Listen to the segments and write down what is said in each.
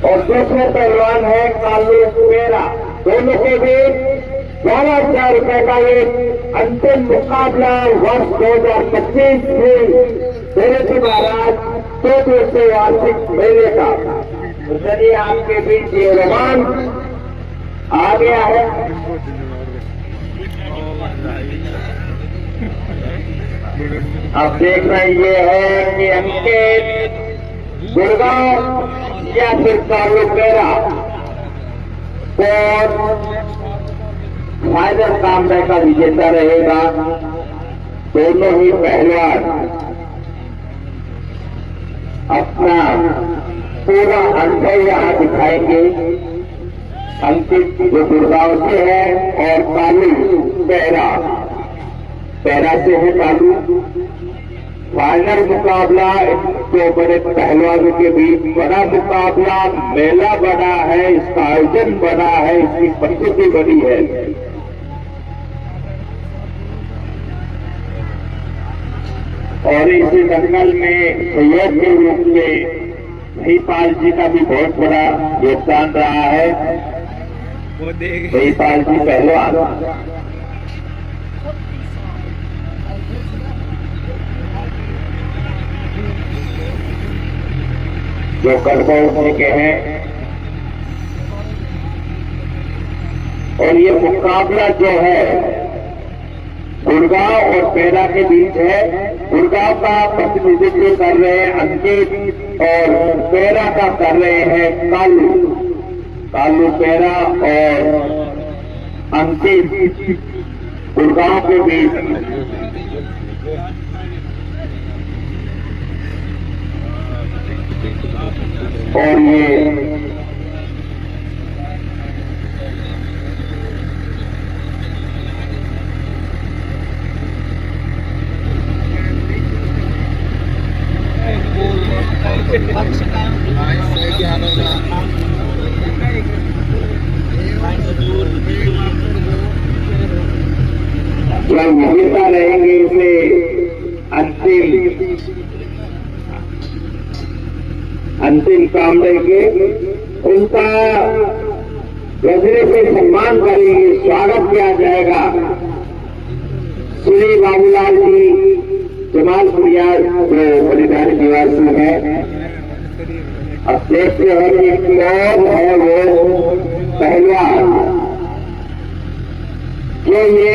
और दूसरे पहलवान है कालू मेरा। दोनों के बीच 12,000 रुपए का एक अंतिम मुकाबला वर्ष 2025 में मेरे जी महाराज 2 दिवसीय वार्षिक मेले का। तो चलिए आपके बीच ये रोमांच आ गया है। अब देख रहे ये है कि अंकित गुड़गांव या फिर कालू मेरा और फाइनल कामरे का विजेता रहेगा। दोनों ही पहलवान अपना पूरा अनुभव यहाँ दिखाएंगे। अंकित जो गुड़गांव से है और कालू पैरा से है कालू। फाइनल मुकाबला दो बड़े पहलवानों के बीच बड़ा मुकाबला, मेला बड़ा है, इसका आयोजन बड़ा है, इसकी प्रस्तुति बड़ी है। और इसी दंगल में सहयोग के रूप में महिपाल जी का भी बहुत बड़ा योगदान रहा है। महिपाल जी पहलवान जो कटबौर के हैं। और ये मुकाबला जो है गुड़गांव और पैरा के बीच है। गुड़गांव का प्रतिनिधित्व कर रहे हैं अंकित और पैरा का कर रहे हैं कालू पैरा और अंकित गुड़गांव के बीच। और ये जो विजेता रहेंगे इसे अंतिम काम देंगे। उनका गजरे से सम्मान करेंगे, स्वागत किया जाएगा। श्री बाबूलाल जी जमालपुरिया जो बलिदानी निवासी है। अब देखते हैं कि कौन है वो पहलवान जो ये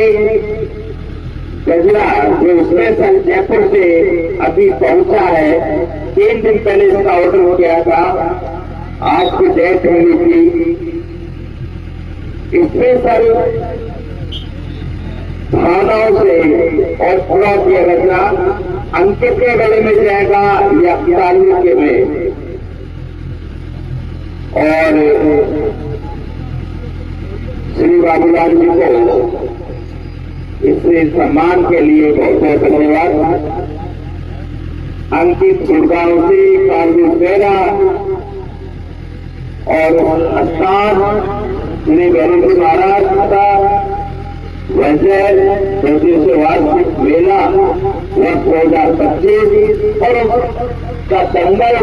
गजरा जो स्पेशल जयपुर से अभी पहुंचा है। 3 दिन पहले इसका ऑर्डर किया था, आज की डेट होनी थी। स्पेशल भावनाओं से और पूरा किया गजरा अंकित के गले में जाएगा या कालू के में। और श्री बाबूलाल जी को इस सम्मान के लिए बहुत बहुत धन्यवाद। अंकित गुड़गांव से, कालू पैरा और स्थान श्री गणेश महाराज का वैसे 2 दिवसीय वार्षिक मेला वर्ष 2025 और का दंगल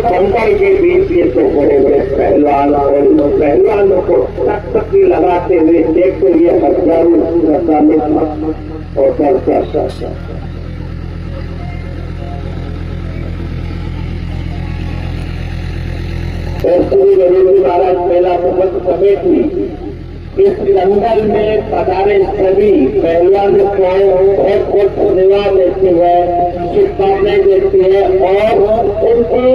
के बीच ये तो बड़े बड़े पहलवान और पहलवानों को टकटकी लगाते हुए देखते हुए हजारों और दर्शक श्री गणेश महाराज मेला मुख्य कमेटी इस दंगल में पधारे सभी पहलवानों को बहुत बहुत धन्यवाद देती है, शुभकामनाएं देती है और उनकी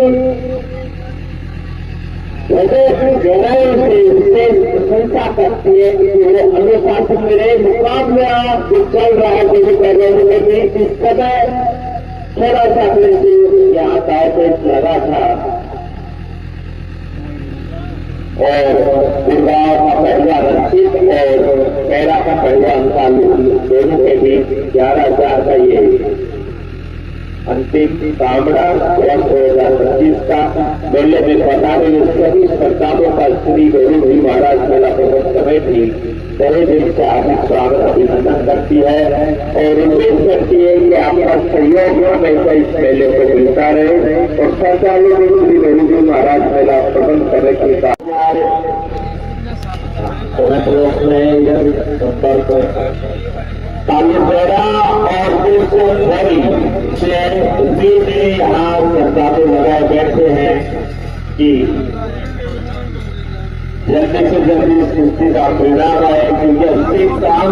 हृदय से विशेष प्रशंसा करती है कि वो अनुशासन में रहे। मुकाबला जो चल रहा है जो पहलवानों के बीच इस समय थोड़ा सा यहाँ दाव लगा था। और गुड़गांव का पहला रक्षित और पैरा का पहला अंकालू दोनों के बीच 11,000 का ये अंतिम कामड़ा वर्ष 2025 का मेले में बताने सभी स्पर्धाओं का श्री गुरु जी महाराज मेला प्रबंध कमेटी बड़े दिल से हार्दिक स्वागत अभिनंदन करती है और उम्मीद करती है कि आपका सहयोग हमेशा इस मेले को मिलता रहे और संचालक श्री गुरु जी महाराज मेला प्रबंध करने के साथ तालुपेरा और से यहाँ सरदारों लगाए बैठे हैं कि जल्दी से जल्दी सृष्टि का परिणाम आए क्योंकि अस्सी काम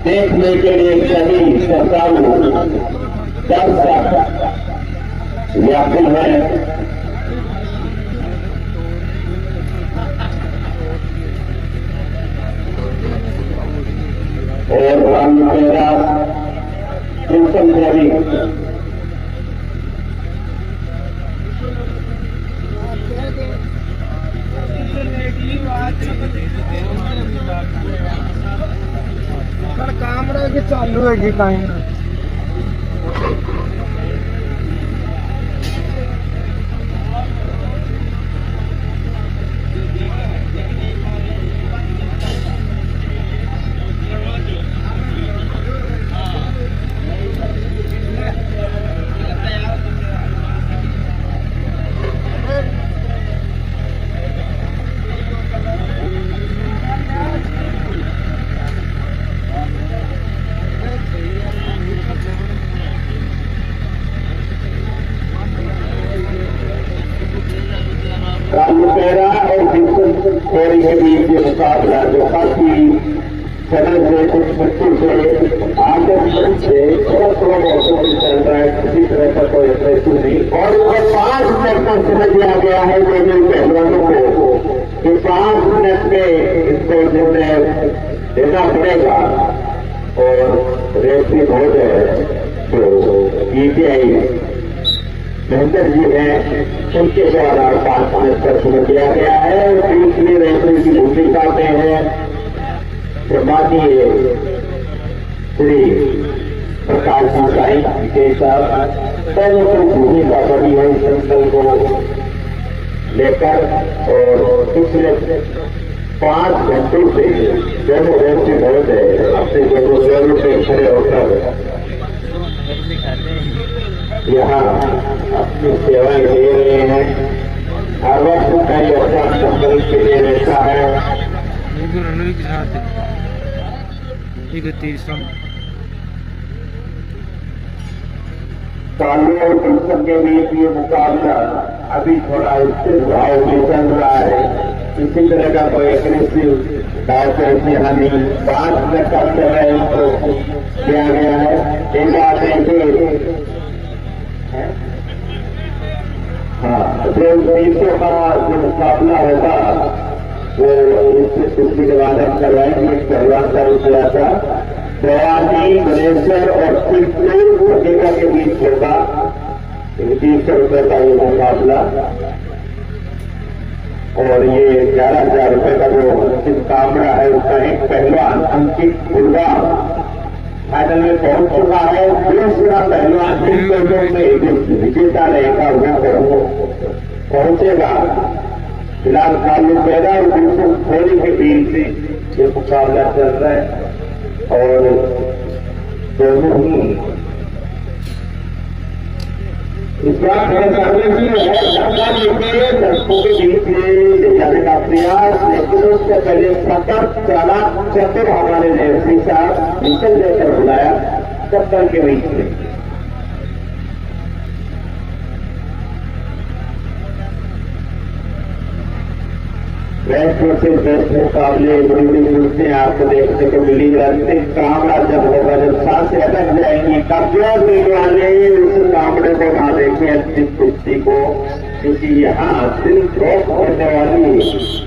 देखने के लिए सभी श्रद्धालु दर्शक व्याकुल है। और मेरा ट्यूशन जारी काम रहे कि चालू है कि कहीं तालुपेरा और खोरी के बीच ये मुकाबला जो काफी समय से कुछ बच्चों से आगे से वर्षों से चल रहा है, किसी तरह का कोई अग्रेसिव नहीं और 5 मिनट का समय दिया गया है दोनों पहलवानों को कि 5 मिनट में इसको निर्णय देना पड़ेगा और रेफरी हो जाए तो पीटीआई महेंद्र जी हैं उनके द्वारा 5 मिनट का समय दिया गया है और दूसरी रेफरी की भूमिका में है प्रमाणीय श्री प्रकाश साई के साथ दोनों की भूमिका बड़ी है इस अंकल को लेकर और पिछले 5 घंटों से दोनों रेफरी बहुत है अपने दोनों जोरों पे खड़े होकर यहाँ अपनी सेवाएं दे रहे हैं। हर वक्त का योगदान संकल के लिए रहता है। तालु और कृष्ण के बीच ये मुकाबला अभी थोड़ा स्थिर भाव में चल रहा है, किसी तरह का कोई एग्रेसिव भाव से यहाँ नहीं। 5 मिनट का समय दिया गया है। एक बात है कि हाँ जो देशों का जो मुकाबला होगा वो इसके बाद हम करवाएंगे। पहलवान का रुपया था बयानी गणेश्वर और प्रतिका के बीच होगा 300 रुपये का ये मुकाबला और ये 11,000 रुपये का जो अंतिम कामड़ा है उसका एक पहलवान अंकित गुड़गांव फाइनल में पहुंच चुका है। दूसरा पहलवान में विजेता रहेगा वो पहुंचेगा। फिलहाल तालुपेरा और दूसरों खोरी के बीच ये मुकाबला चल रहा है और दोनों ही इस बात दर्शकों के बीच में ले जाने का प्रयास, लेकिन उससे पहले सतर्क चालाक चतुर हमारे रेफरी साहब निकल लेकर बुलाया कप्तान के बीच में। बेस्ट से बेस्ट मुकाबले बड़ी रूप से आपको देखने को मिली जाती। कामड़ा जब होगा जब सांसें अटक जाएंगी तब जो देने वाले उस कामड़े को ना देखें अंतिम कुश्ती को, क्योंकि यहाँ सिर्फ ड्रॉप करने वाली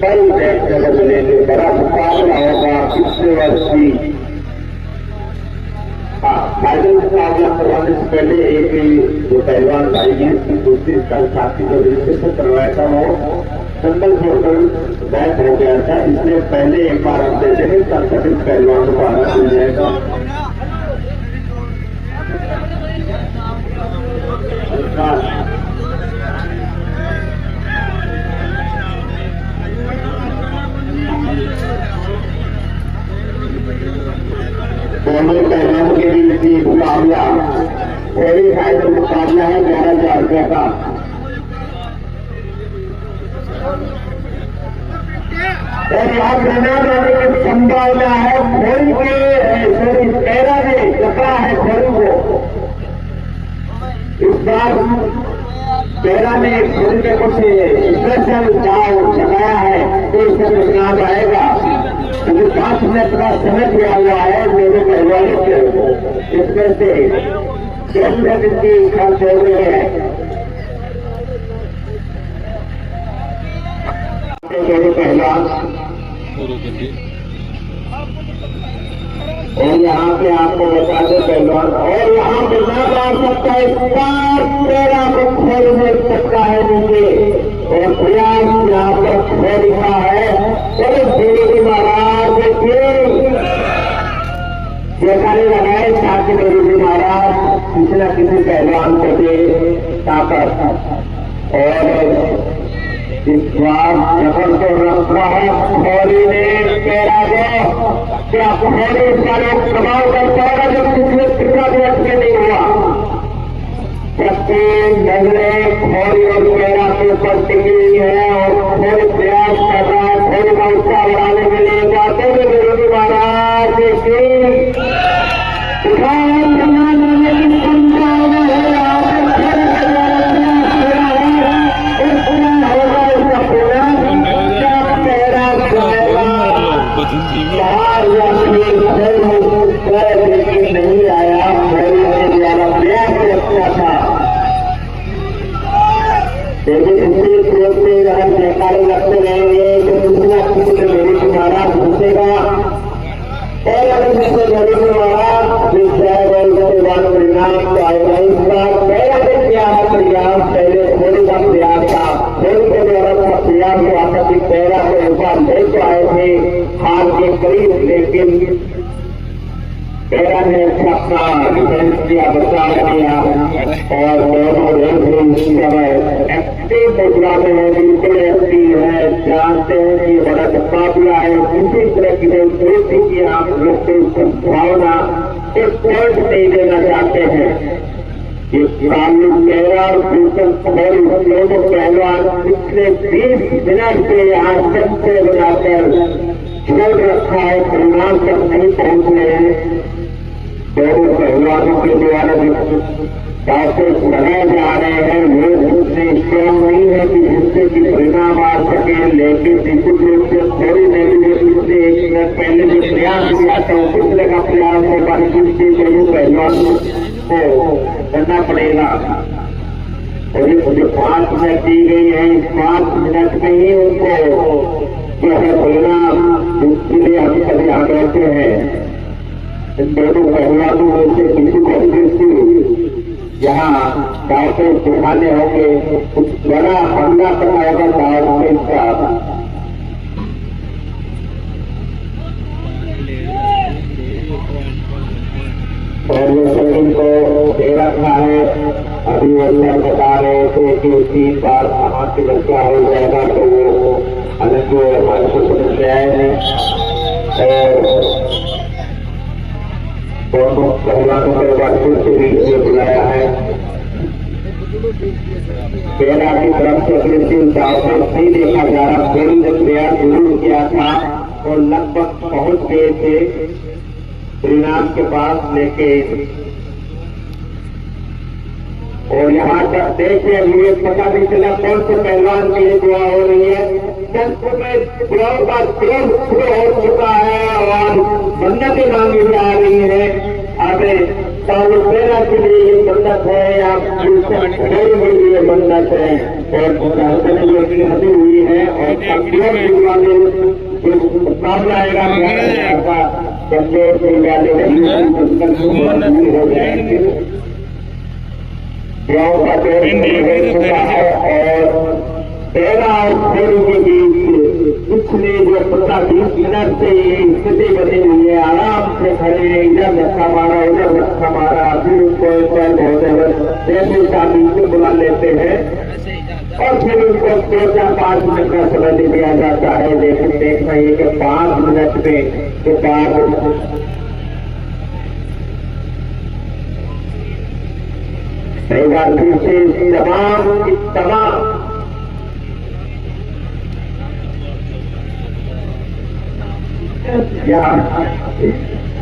कल देखने को मिलेंगे। बड़ा मुकाबला होगा पिछले वर्ष की। फाइनल मुकाबला करवाने से पहले एक जो पहलवान भाई है दूसरी साथी को रजिस्ट्रेशन करवाया था वो संगल से कोई बैठ हो गया था, इसलिए पहले एक बार हम देते हैं तब तक इस पहलवान को आना मिल जाएगा। दोनों पहलवान के बीच मुकाबला क्वालिफाइड मुकाबला है 11,000 रुपये का। और यहाँ बना जाने की संभावना है घोड़ी के पैरा में लगा है घोड़ी को। इस बार पैरा में घोड़ी के कुछ स्पेशल दाव लगाया है तो इससे परिणाम आएगा। क्योंकि 5 मिनट का समय दिया हुआ है मेरे पहलवान से, इसमें से 10 मिनट की खर्च हो रही है। पहलवान और यहाँ पे आपको बता दे पहलवान, और यहाँ पे ना जा सकता है, इस बार पैरा को खोल मिल सकता है नीचे और प्रयास यहाँ पर खोल रहा है। चलो देवी महाराज जयकारे लगाए ताकि देवी महाराज किसी न किसी पहलवान को दे ताकत। और इस बार जबर को रख रहा है खोली ने पैरा को, क्या खोली इसका लोग प्रभाव करता होगा जब पिछले 15 दिवस में नहीं हुआ। प्रत्येक नजरें खोली और पैरा के ऊपर टिकी हुई है और खोली प्रयास कर रहा है खोली का उत्साह बढ़ाने के लिए। जाते हुए गुरु महाराज की नहीं आया, द्वारा प्रयास रखना था लेकिन इसी स्रोत से हम जयकारे रखते रहेंगे तो दूसरा किसी मेरी महाराज घुसेगा और अगर जिससे गरीब महाराज जिस परिणाम तो आएगा। इस बार पहला प्रयास पहले थोड़ी का प्रयास था, थोड़ी के द्वारा का प्रयास हुआ था कि पैरा को ऊपर ले तो आए थे हार के करीब, लेकिन पैरा ने अपना डिफेंस किया, बचाव किया और दोनों रेस समय एक्टिव मुद्रा में है, बिल्कुल एक्टिव है, जानते हैं कि बड़ा मुकाबला है। किसी तरह की परिस्थिति की आप लोग को संभावना एक पॉइंट नहीं देना चाहते हैं। ये सामने पैरा और दोनों पहलवान पिछले 20 मिनट से यहाँ सबसे बनाकर छोड़ रखा है, परिणाम तक नहीं पहुंच रहे हैं। दोनों पहलवानों के द्वारा टास्क लगाए जा रहे हैं, लोग उतने स्ट्रॉन्ग नहीं है कि जिससे कि परिणाम आ सके, लेकिन निश्चित रूप से थोड़ी देरी में पिछले 1 मिनट पहले जो प्रयास किया था पिछले का प्रयास होगा, जिससे दोनों पहलवानों को करना पड़ेगा। और जो 5 मिनट दी गई है, इस 5 मिनट में ही उनको जो है परिणाम, जिसके लिए हम सब यहाँ रहते हैं। इन दोनों पहलवानों में से किसी को यहाँ गाँव से दिखाने होंगे, कुछ बड़ा हमला करना होगा गाँव में इसका। और ये शरीर को दे रखा है। अभी वो सर बता रहे थे कि 3 बार कहाँ से बच्चा हो जाएगा तो वो अलग हमारे को समझ में आए हैं। और दोनों पहलवानों के वास्तव से भी बुलाया है। पैरा की तरफ से अग्रेसिव दाव से नहीं देखा जा रहा, थोड़ी ने प्रयास जरूर किया था और लगभग पहुंच गए थे परिणाम के पास, लेकिन और यहाँ तक देखिए मुझे पता नहीं चला कौन से पहलवान के लिए दुआ हो रही है। जंत्र में दुआओं का शुरू हो चुका है और मन्नतें मांगी जा रही है। आगे सालों पैरा के लिए ये मन्नत है या बड़ी ये मन्नत है और की हदी हुई है और मुकाबला आएगा हो जाएंगे। गाँव का है और तेरा और फेरू के बीच पिछले जो 15-20 मिनट से ये स्थिति बनी हुई है, आराम से खड़े, इधर धक्का मारा उधर धक्का मारा, फिर उनको एक बार बहुत शादी से बुला लेते हैं और फिर उनको 4-5 मिनट का समय दे दिया जाता है। लेकिन देख रहे हैं कि 5 मिनट में के बाद एक बार फिर से तमाम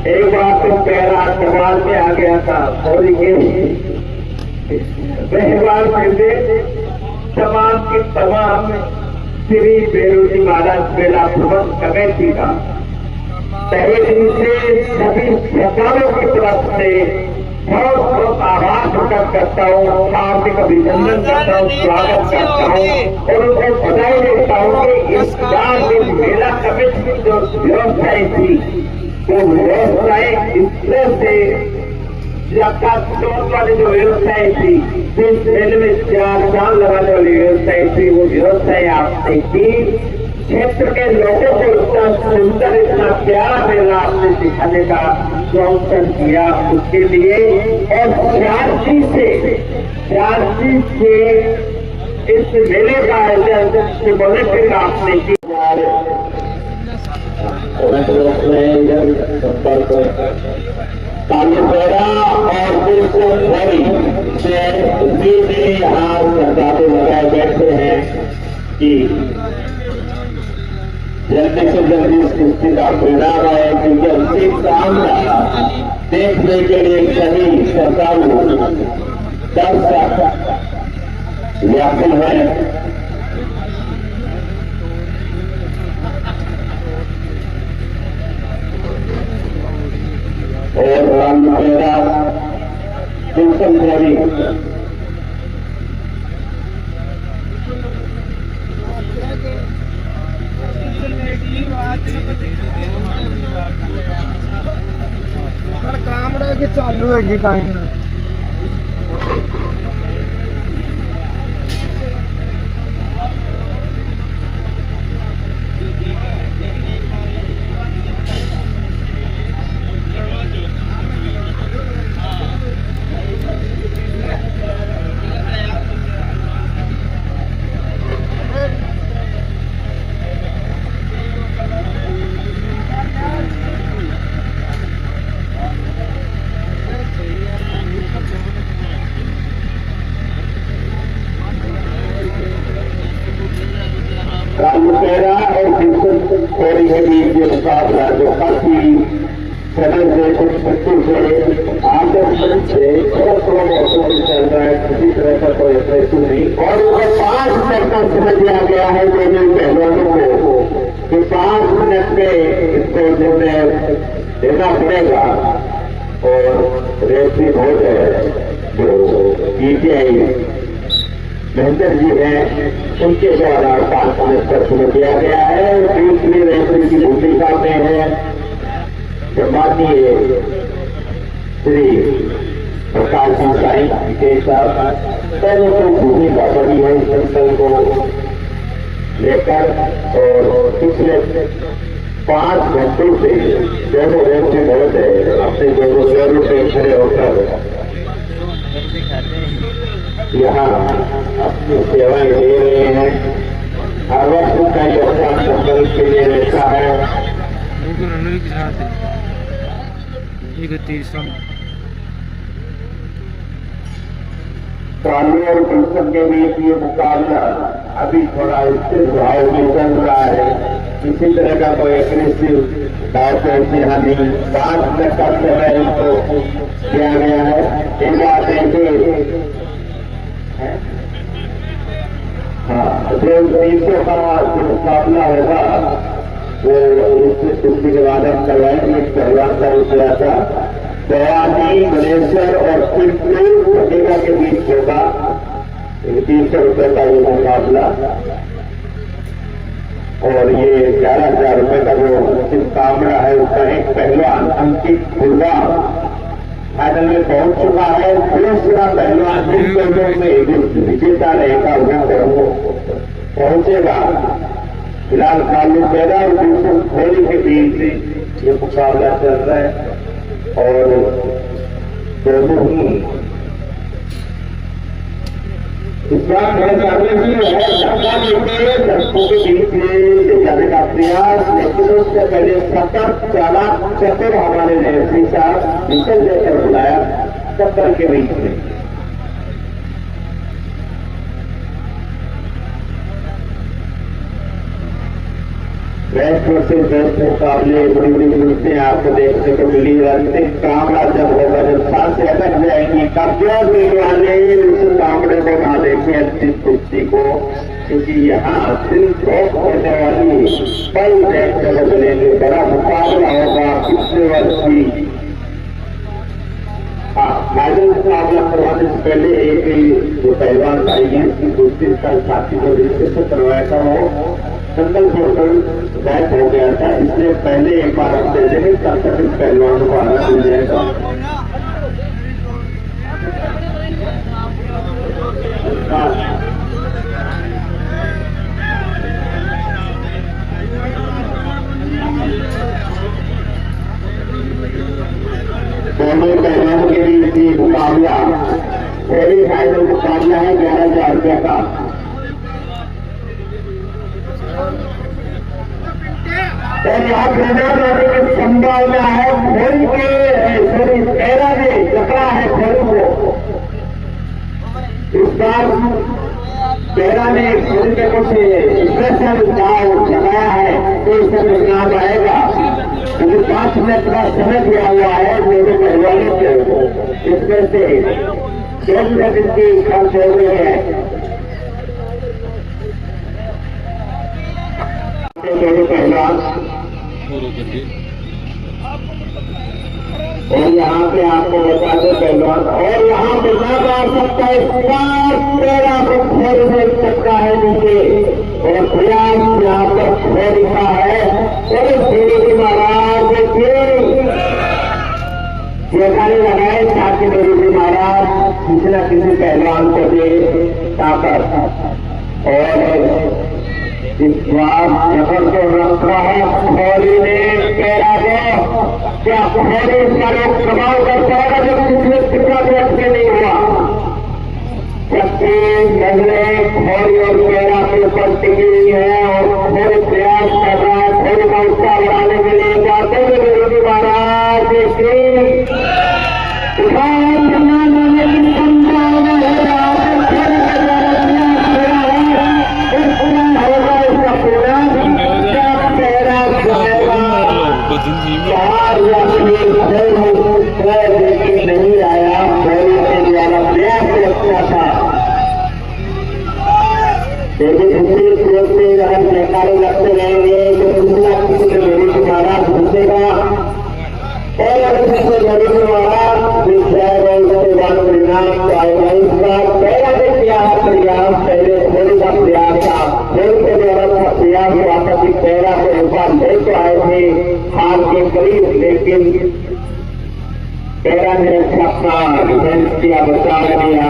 एक बार तो पैरा कमाल में आ गया था और ये व्यवहार में तमाम की तमाम श्री बेरोजी महाराज मेला प्रबंध कमेटी का पहले दिन से सभी सरकारों की तरफ से बहुत बहुत आभार प्रकट करता हूँ, हार्दिक अभिनंदन करता हूँ, स्वागत करता हूँ और उनको बधाई देता हूँ कि इस बार जो मेला कमेटी की जो व्यवस्थाएं थी वो व्यवस्थाएं इस तरह से वाली जो व्यवस्थाएं थी, जिस मेले में 4 चांद लगाने वाली व्यवस्थाएं थी, वो व्यवस्थाएं आपने की। क्षेत्र के लोगों को इतना सुंदर इतना प्यारा मेला आपने दिखाने का जो अवसर दिया उसके लिए और झांसी से इस मेले का आयोजन बोले आपने की तालीपेड़ा और बिल्कुल से यहाँ सरदारे लगाए बैठे हैं कि जल्दी से जल्दी इस कुश्ती का परिणाम आए, क्योंकि अंतिम सामना देखने के लिए सभी श्रद्धालु दर्शक व्याकुल है। और तालीपेड़ा बिल्कुल खड़ी कामड़ा के चालू है कहीं तालीपेड़ा और बिल्कुल थोड़ी के बीच जो मुकाबला जो काफी समय से कुछ बच्चों से आदर्शन से थोड़ा मौसम चल रहा है, किसी तरह का कोई प्रश्न नहीं और उनको 5 मिनट का समय दिया गया है दोनों पहलवानों को कि 5 मिनट में इसको निर्णय देना पड़ेगा। और रेफरी बोर्ड है जो पीटीआई महेंद्र जी हैं, उनके द्वारा 5 मिनट का समय दिया गया है। दूसरी रेफरी की भूमिका में है माननीय श्री प्रकाश साई के साथ पहले तो भूमिका बड़ी है इस संकल्प को लेकर और पिछले 5 घंटों से दोनों रेफरी बहुत है अपने दोनों पैरों पे खड़े होकर यहाँ अपनी सेवाएं दे रहे हैं। हर वक्त का योगदान संकल्प के लिए रहता है। ताली और पुस्तक के बीच ये मुकाबला अभी थोड़ा स्थिर भाव में चल रहा है, किसी तरह का कोई एग्रेसिव दाव कैसे यहाँ नहीं। 5 मिनट का समय इनको दिया गया है। एक बात है कि हाँ, जो 300 का जो मुकाबला होगा वो कुश्ती के बाद हम करवाएंगे। पहलवान का रुपया था दयानी मलेश्वर और प्रतिभा के बीच होगा 300 रुपये का ये मुकाबला और ये 11,000 रुपये का जो अंतिम कामड़ा है उसका एक पहलवान अंकित फुलवा फाइनल में पहुंच चुका है। दूसरा पहलवान जिन दोनों में विजेता रहेगा वो पहुंचेगा। फिलहाल कालू पैदा और दूसरे खोली के बीच ये मुकाबला चल रहा है और दोनों ही इस बार दर्शकों के बीच में जाने का प्रयास, लेकिन उससे पहले सतर्क चालाक चतुर हमारे रेफरी साहब निकल जाकर बुलाया 70 के बीच में। बेस्ट वर्सेस बेस्ट मुकाबले बड़ी बड़ी मिलते हैं आपको देखने को मिली। अंतिम कामड़ा जब होगा, जब सांस अटक जाएंगी, कब्जा देने वाले उस कामड़े को ना देखें अंतिम कुश्ती को, क्योंकि यहाँ सिर्फ होने वाली पल देखने को मिलेंगे। बड़ा मुकाबला होगा पिछले वर्ष की। फाइनल मुकाबला करवाने से पहले एक जो पहलवान भाई है उसकी दूसरी साल साथी को रजिस्ट्रेशन करवाया था, वो संगल पोर्टल बैच हो गया था, इसलिए पहले एक बार हम दे देंगे तब तक इस पहलवान को आना मिल जाएगा। दोनों पहलवानों के बीच मुकाबला पहली फाइनल मुकाबला है 11,000 रुपये का। और यहाँ प्रेरणा देने की संभावना है। खोल के पैरा ने जकड़ा है खोल को। इस बार पैरा ने खोल के कुछ स्पेशल दाव लगाया है तो इससे परिणाम आएगा, क्योंकि 5 मिनट का समय दिया हुआ है मेरे पहलवानों को। इसमें से 10 मिनट इनकी खर्च हो गई है। दोनों पहलवान और यहाँ पे आपको बता दें पहलवान, और यहाँ पे ज्यादा आ सकता है 13 को खोल मिल सकता है नीचे, और प्रयास यहाँ पर खोल का है। और श्री महाराज जयकारे लगाए ताकि मेरे महाराज किसी न किसी पहलवान को दे ताकत। और इस बार जबर को रख रहा है खोली ने पैरा को, क्या खोली इसका लोग प्रभाव कर पाएगा जब पिछले पिछला व्यक्त के नहीं हुआ। जबकि पहले खोली और पैरा के ऊपर टिकी हुई है और खोली प्रयास कर रहा है खोली का उत्साह बढ़ाने के लिए। जाते हुए विरोधी महाराज नहीं आया, खोली के द्वारा प्रयास रखना था। दूसरी स्रोत से अगर जयकारे लगते रहेंगे तो दूसरा किसी के मेरे को महाराज घुसेगा, और अगर किसी मेरे को महाराज दिख जाएगा उसके बाद परिणाम आएगा। इस बार पहला भी किया है प्रयास, पहले खोली का प्रयास था, खोली के द्वारा प्रयास वापस ही पैरा को ऊपर ले तो आए थे हाथ के करीब, लेकिन पैरा ने अपना डिफेंस किया, बचा दिया।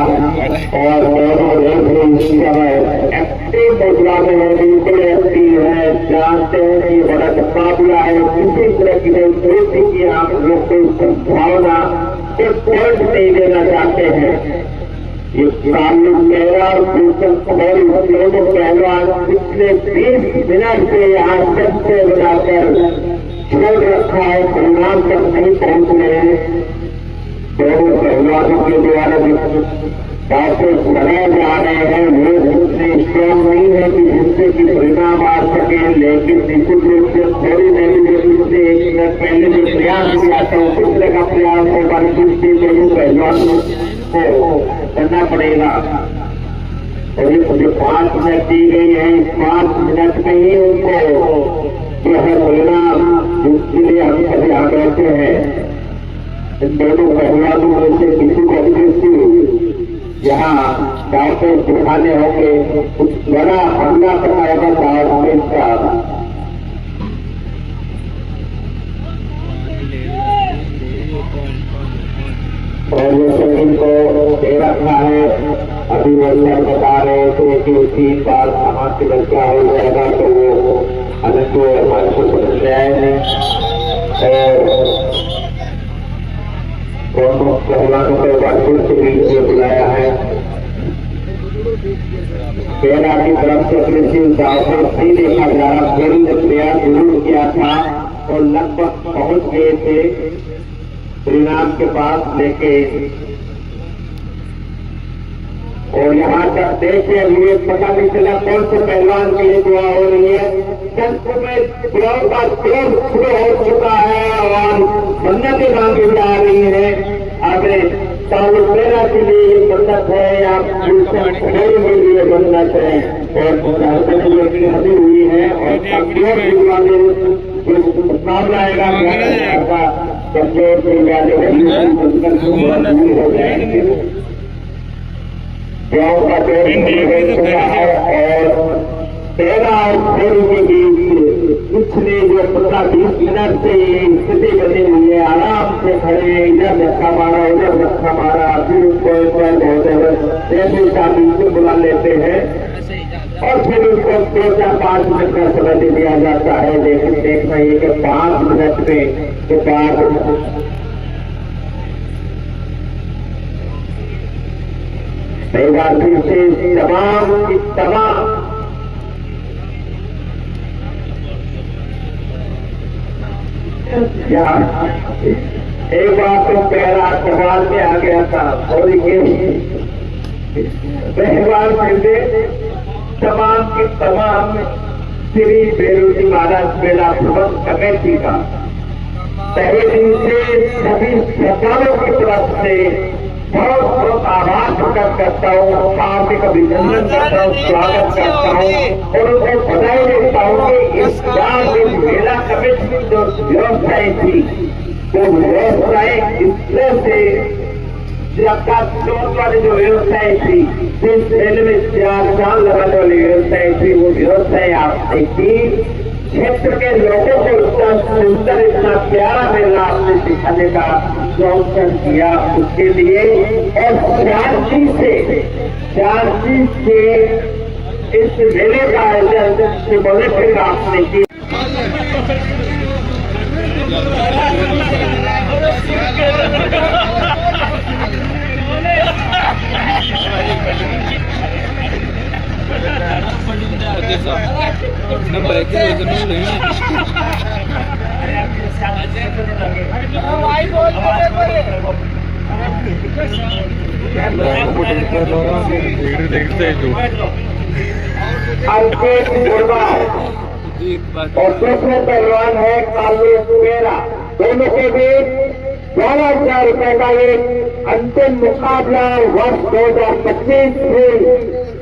और दोनों एक्टिव मुद्रा में है, बिल्कुल एक्टिव है, जानते हैं कि बड़ा मुकाबला है। किसी तरह की दोस्ती की आप लोग को संभावना के पॉइंट नहीं देना चाहते हैं। ये कालू पैरा और दोनों पहलवान पिछले 20 मिनट से यहाँ सबसे बनाकर छोड़ रखा है, परिणाम तक नहीं पहुंच रहे हैं। दोनों पहलवानों के द्वारा बातें बनाए जा रहे हैं, वो उतने स्ट्रॉन्ग नहीं है कि जिससे कि परिणाम आ सके, लेकिन निश्चित रूप से थोड़ी देरी जो पिछले 1 मिनट पहले जो प्रयास किया था पिछले का प्रयास होगा, दूसरे दोनों पहलवानों को करना पड़ेगा। और ये जो 5 मिनट दी गई है, इस 5 मिनट में ही उनको यह परिणाम जिसके लिए हम सभी आगे हैं। इन दोनों पहलवानों में से किसी को भी यहाँ डॉक्टर दिखाने होंगे, कुछ बड़ा हमला कराएगा साहब का। और जैसे इनको दे रखा है, अभी वो बता रहे थे कि 3 बार समाज के बच्चा हो जाएगा तो वो अलग को हमारे को बदल जाए और दोनों पहलवानों को वाटपुर के बीच में बुलाया है। पेरा की तरफ से कृषि दाव को 3,000 करोड़ रुपया जरूर किया था और लगभग पहुंच गए थे परिणाम के पास लेके। और यहाँ तक देखे हुए पता नहीं चला कौन से पहलवान के लिए दुआ हो रही है। जंग में क्रोध का क्रोध शुरू हो चुका है और मन्नतें मांगी जा रही है। आगे चालू प्रेरणा के लिए मन्नत है या खड़े के लिए मन्नत है और शादी हुई है और मुकाबला आएगा कमजोर हो जाएंगे। गाँव का और 13 और 6 के बीच पिछले जो 15-20 मिनट से स्थिति बनी हुई है। आराम से खड़े, इधर धक्का मारा उधर धक्का मारा, फिर उसको जैसे शादी से बुला लेते हैं और फिर उसको 4-5 मिनट का समय दे दिया जाता है। लेकिन देखना ये कि 5 मिनट के बाद एक बार फिर से तमाम की तमाम एक बार तो पहला सवाल में आ गया था और ये पहलवान फिर से तमाम की तमाम श्री बेरोजी महाराज मेला प्रबंध कमेटी का पहले दिन से सभी सरकारों की तरफ से बहुत बहुत आभार प्रकट करता हूँ, हार्दिक अभिनंदन करता हूँ, स्वागत करता हूँ और उनको बधाई देता हूँ कि इस बार जो मेला कमेटी की जो व्यवस्थाएं थी वो व्यवस्थाएं इस तरह से वाली जो व्यवस्थाएं थी जिस मेले में 4 चांद लगाने वाली व्यवस्थाएं थी वो व्यवस्थाएं आपने की। क्षेत्र के लोगों को इतना सुंदर इतना प्यारा मेला आपने दिखाने का जो अवसर किया उसके लिए और शांति से इस मेले का आयोजन बड़े फिर आपने किया। और दूसरे पहलवान है कालू मेरा। दोनों के बीच 12,000 रुपए का एक अंतिम मुकाबला वर्ष 2025 में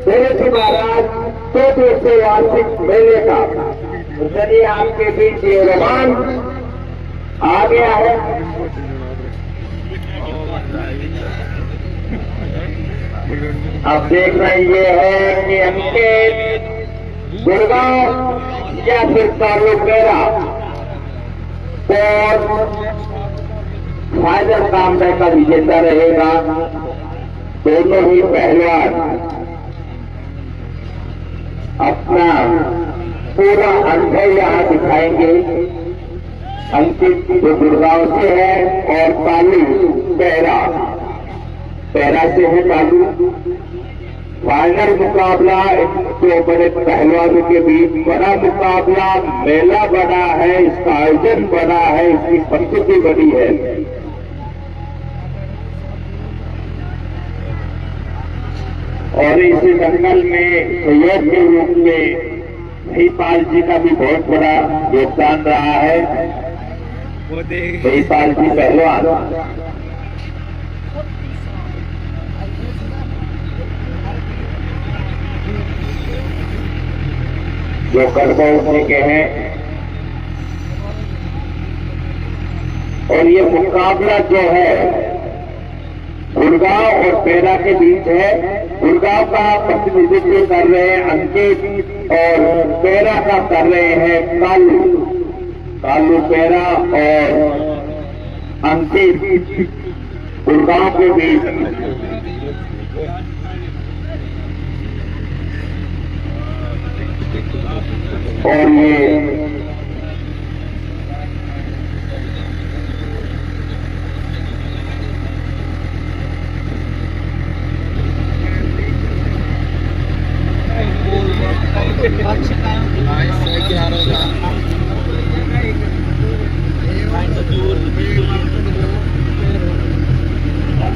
बेरोजी महाराज 2 दिवसीय वार्षिक मेले का। चलिए आपके बीच ये रोमान आ गया है। अब देख रहे ये है कि अंकित गुड़गांव या फिर कालू मेरा और फाइनल कामना का विजेता रहेगा। दोनों ही पहलवान अपना पूरा अनुभव यहाँ दिखाएंगे। अंकित जो गुड़गांव से है और कालू पैरा से है कालू। फाइनल मुकाबला दो बड़े पहलवानों के बीच बड़ा मुकाबला, मेला बड़ा है, इसका आयोजन बड़ा है, इसकी प्रस्तुति बड़ी है। और इस दंगल में सहयोग के रूप में महिपाल जी का भी बहुत बड़ा योगदान रहा है। महिपाल जी पहलवान जो करबा उठने के हैं और ये मुकाबला जो है गुड़गांव और पैरा के बीच है। गुड़गांव का प्रतिनिधित्व कर रहे हैं अंकित और पैरा का कर रहे हैं कालू पैरा और अंकित गुड़गांव के बीच और ये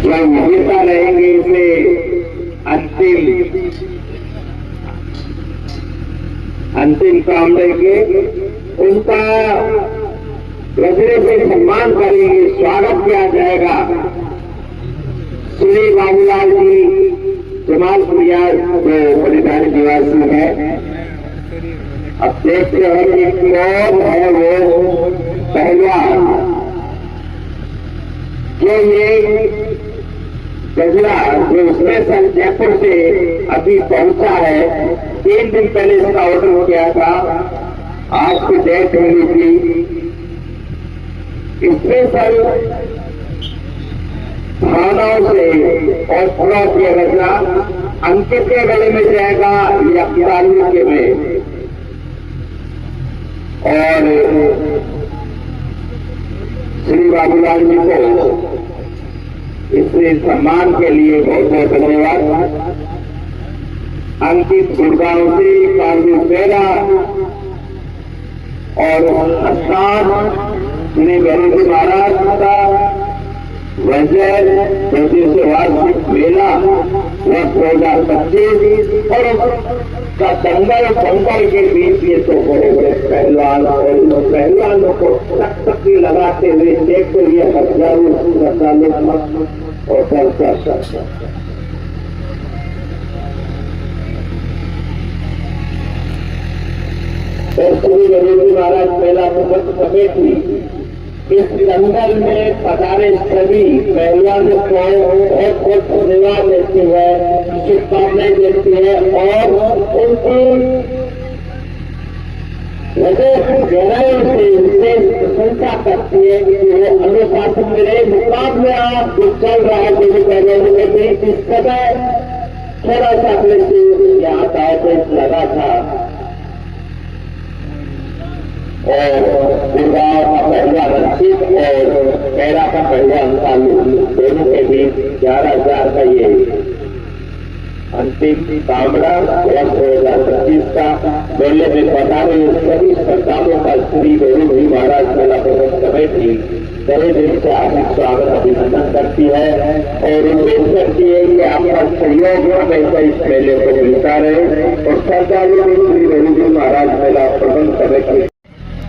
जो विजेता रहेंगे इसे अंतिम काम देंगे, उनका गजरे से सम्मान करेंगे, स्वागत किया जाएगा। श्री बाबूलाल जी जमालपुरिया जो परिधानी निवासी है। अब देखते हैं कि कौन है वो पहलवान जो ये गजरा जो स्पेशल जयपुर से अभी पहुंचा है। 3 दिन पहले इसका ऑर्डर किया था, आज की डेट मिली थी। स्पेशल भावनाओं से और पूरा किया गजरा अंकित के गले में जाएगा या तालु के में। और श्री बाबूलाल जी को इस सम्मान के लिए बहुत बहुत धन्यवाद। अंकित गुड़गांव से, कालू पेरा और श्री गणेश महाराज का वजय वार्षिक मेला वर्ष 2025 और का दंगल के बीच ये तो बड़े बड़े पहलवानों को टकटकी लगाते हुए देखते हुए हजारों और चलता श्री गणेश महाराज पहला मुहूर्त समेत इस दंगल में पधारे सभी पहलवानों को बहुत बहुत धन्यवाद देती है, शुभकामनाएं देती है और उनकी गहराई से विशेष प्रशंसा करती है कि वो अनुशासन में रहे। मुकाबला जो चल रहा है सभी पहलवानों के बीच इस समय थोड़ा सा अपने से यहाँ दाव लगा था और गुड़गांव का पहला रंजीत और पैरा का पहला दोनों के बीच 11,000 का ये अंतिम कामड़ा वर्ष 2025 का मेले में पधारे सभी सरकारों का श्री गणेश महाराज मेला प्रबंध कमेटी बड़े दिन से हार्दिक स्वागत अभिनंदन करती है और उम्मीद करती है कि आपका सहयोग हमेशा इस मेले को मिलता रहे और सरकारों ने श्री गणेश महाराज मेला प्रबंध कमेटी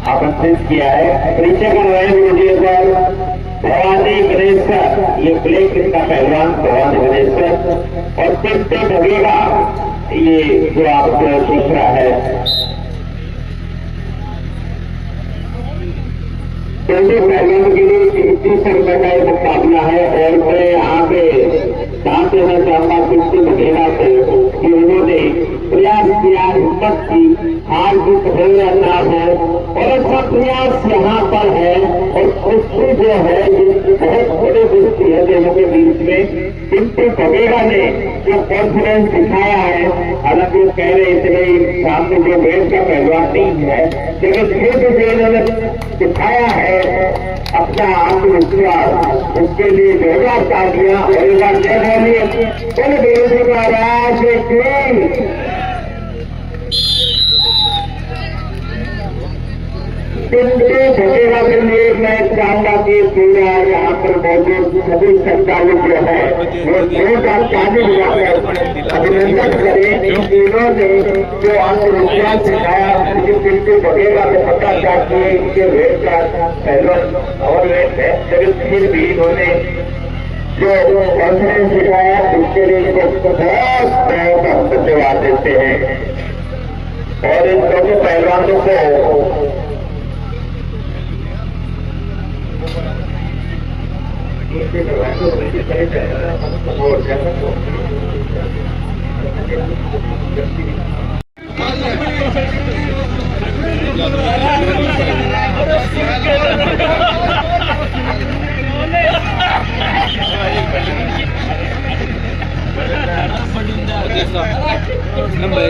आमंत्रित किया है। परिचय कर रहे हैं मुझे भवानी गणेशकर, ये ब्लैक का पहलवान भवानी गणेशकर और चिंते ढगेगा ये जो आपको दिख रहा है। पहलवान के लिए 33 रुपए का एक मुकाबला है और मैं यहाँ पे साथ देना चाहता चिंते ढगेगा से कि उन्होंने प्रयास किया, हिम्मत की, हार भी पकड़ रहा है और ऐसा प्रयास यहाँ पर है और कुश्ती जो है ये बहुत बड़े कुश्ती है दोनों के बीच में। चिंटू कबेरा ने जो कॉन्फिडेंस दिखाया है, हालांकि वो कह रहे थे सामने जो वेट का पहलवान टीम है लेकिन फिर जो इन्होंने दिखाया है अपना आत्मविश्वास, उसके लिए 2000 तालियां और एक बार जय बोलिए महाराज की। भगेगा के लिए मैं चाहूंगा कि पूरा यहाँ पर मौजूद सभी संचालक जो है वो 2040 लगाकर अभिनंदन करें। इन तीनों ने जो आत्मविश्वास दिखाया पिंटू भगेगा को पता चाहती है इनके वेट का पहला और वेट है, लेकिन फिर भी इन्होंने जो कॉन्फिडेंस दिखाया उसके लिए इनको बहुत धन्यवाद देते हैं और इन दोनों पहलवानों को Number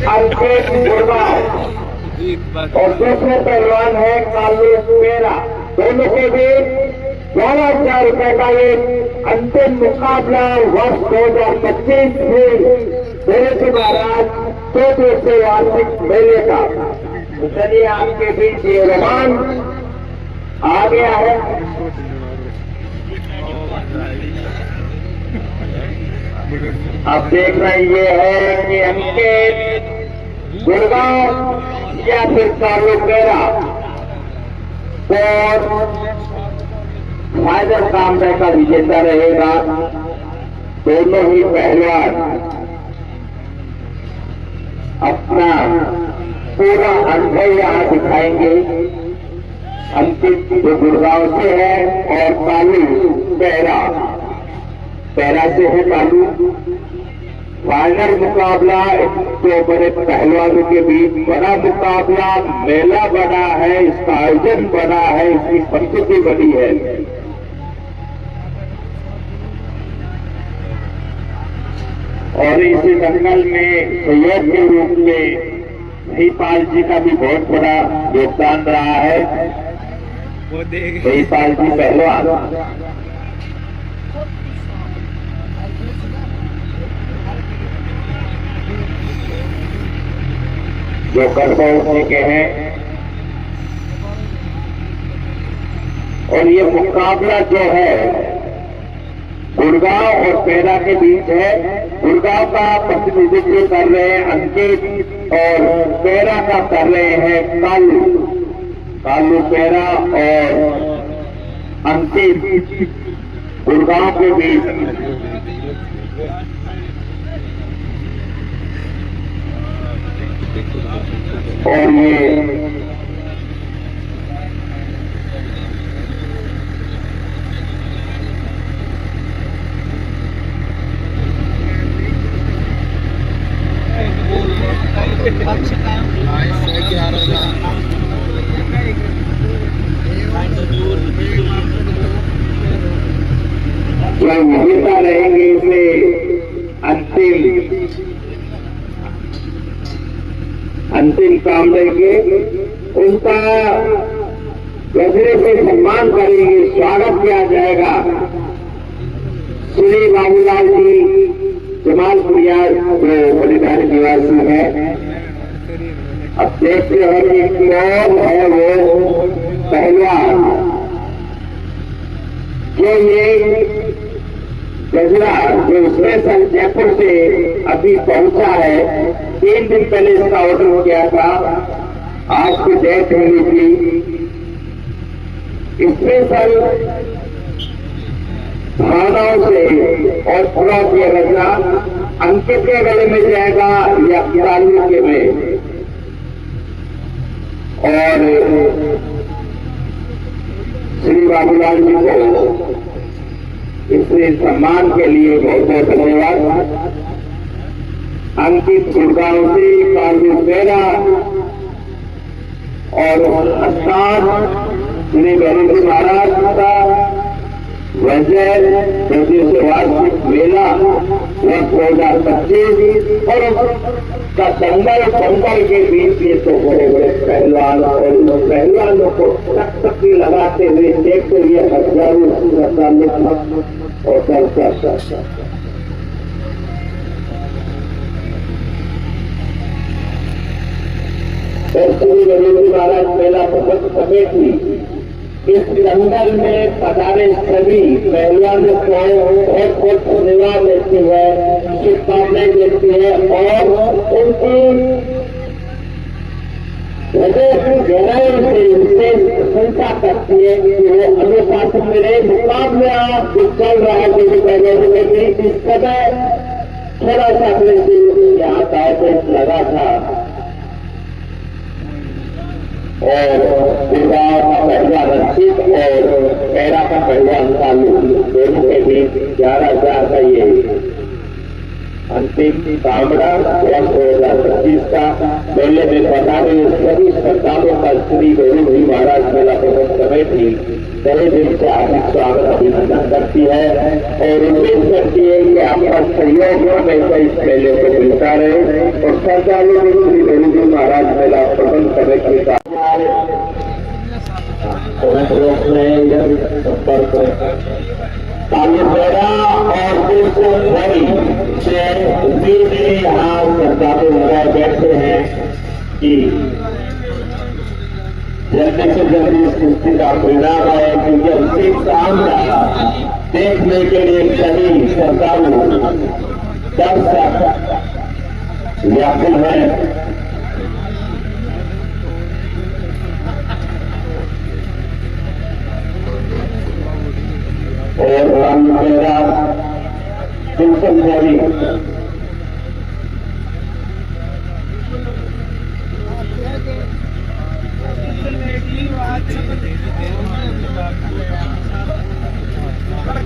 अंकित गुरबाज और दूसरे पहलवान है कालू पेरा। दोनों के बीच 12,000 रुपए का एक अंतिम मुकाबला वर्ष 2025 में देश महाराज 2 दिवसीय वार्षिक मेले का। तो चलिए आपके बीच ये रोमान आ गया है। अब देख रहे ये है कि अंकित गुरगांव या फिर कालू पेरा और फाइनल कामरे का विजेता रहेगा। दोनों ही पहलवान अपना पूरा अनुभव यहाँ दिखाएंगे। अंकित जो गुड़गांव से है और कालू पैरा से है कालू। फाइनल मुकाबला तो बड़े पहलवानों के बीच बड़ा मुकाबला, मेला बड़ा है, इसका आयोजन बड़ा है, इसकी संस्कृति बड़ी है। और इसी दंगल में सहयोग के रूप में महिपाल जी का भी बहुत बड़ा योगदान रहा है। महिपाल जी पहलवान जो करबौसी के हैं। और ये मुकाबला जो है गुड़गांव और पैरा के बीच है। गुड़गांव का प्रतिनिधित्व कर रहे हैं अंकित और पैरा का कर रहे हैं कालू पैरा और अंकित गुड़गांव के बीच। और ये जो विजेता रहेंगे इसमें अंतिम काम लेंगे, उनका गजरे से सम्मान करेंगे, स्वागत किया जाएगा। श्री बाबूलाल जी जमालपुरिया जो बलिदानी निवासी है। अब देखते हैं कि कौन है वो पहलवान जो ये गजरा जो स्पेशल जयपुर से अभी पहुंचा है। 3 दिन पहले इसका ऑर्डर किया था, आज की डेट हुई थी। स्पेशल भावनाओं से और पूरा किया गजरा अंकित के गले में जाएगा या कालू के में। और श्री बाबूलाल जी को इसलिए सम्मान के लिए बहुत बहुत धन्यवाद। अंकित गुड़गांव से, कालू पैरा और श्री गणेश महाराज का वजय वार्षिक मेला वर्ष 2025 और का दंगल के बीच ये तो बड़े बड़े पहलवान और पहलवानों को टकटकी लगाते हुए देखते हुए हजारों और चलता। श्री गणेश महाराज मेला प्रबंध कमेटी इस दंगल में पधारे सभी पहलवानों को बहुत बहुत धन्यवाद देती है, शुभकामनाएं देती है और उनकी हृदय की गहराई से उनसे प्रशंसा करती है कि वो अनुशासन में रहे। मुकाबला जो चल रहा है पहलवानों के बीच इस समय थोड़ा सा अपने से यहाँ का लगा था और गुड़गांव का पहलवान रक्षित और पैरा का पहलवान कालू दोनों के बीच 11,000 का ये अंतिम कामड़ा वर्ष 2025 का मेले में पधारे सभी श्रद्धालुओं का श्री गुरु जी महाराज मेला प्रबंध कमेटी बड़े दिन से हार्दिक स्वागत अभिनंदन करती है और उम्मीद करती है कि आपका सहयोग हमेशा इस मेले को मिलता रहे और श्रद्धालु गुरु श्री गुरु जी महाराज मेला प्रबंध कमेटी का कालीपेड़ा और से यहाँ श्रद्धालु लगाए बैठे हैं कि जल्दी से जल्दी इस कुश्ती का परिणाम आए क्योंकि अंतिम कामड़ा देखने के लिए सभी श्रद्धालु दर्शक व्याकुल है। और मेरा गुलशन भाई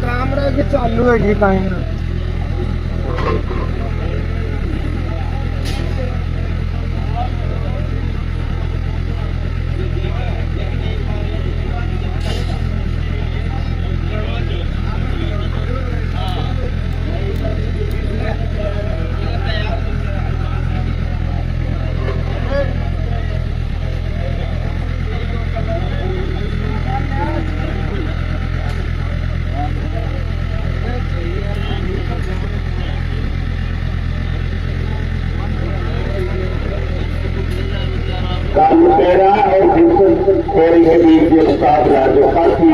कैमरा की चालू है जी कहीं कालीपेड़ा और घोड़ी के बीच ये मुकाबला जो काफी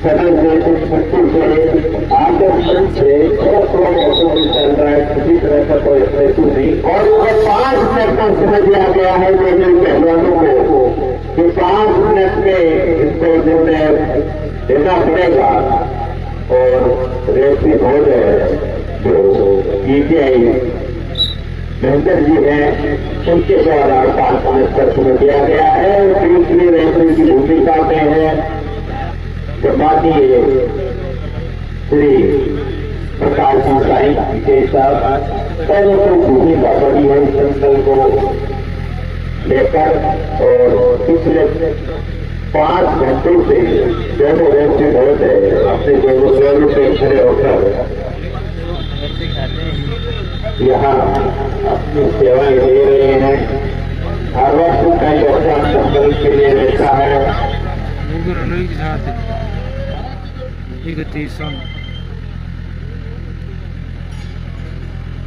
समय से छुट्टी से आगे से चल रहा है किसी तरह का कोई हेतु नहीं और उसे 5 मिनट का समय दिया गया है मेरे पहलवानों को कि 5 मिनट में इसको निर्णय देना पड़ेगा और रेसी हो जाए जो पीटीआई महेंद्र जी हैं उनके द्वारा 5 मिनट तक समय दिया गया है और दूसरी रेफरी की भूमिका में है माननीय श्री प्रकाश सिंह साई के साथ पहले तो भूमिका बनी है इस दल को लेकर और पिछले 5 घंटों से दोनों रेफरी बहुत है अपने दोनों पैरों पे खड़े होकर यहाँ अपनी सेवाएं दे रहे हैं। हर वर्ष का योगदान संबल के लिए रहता है।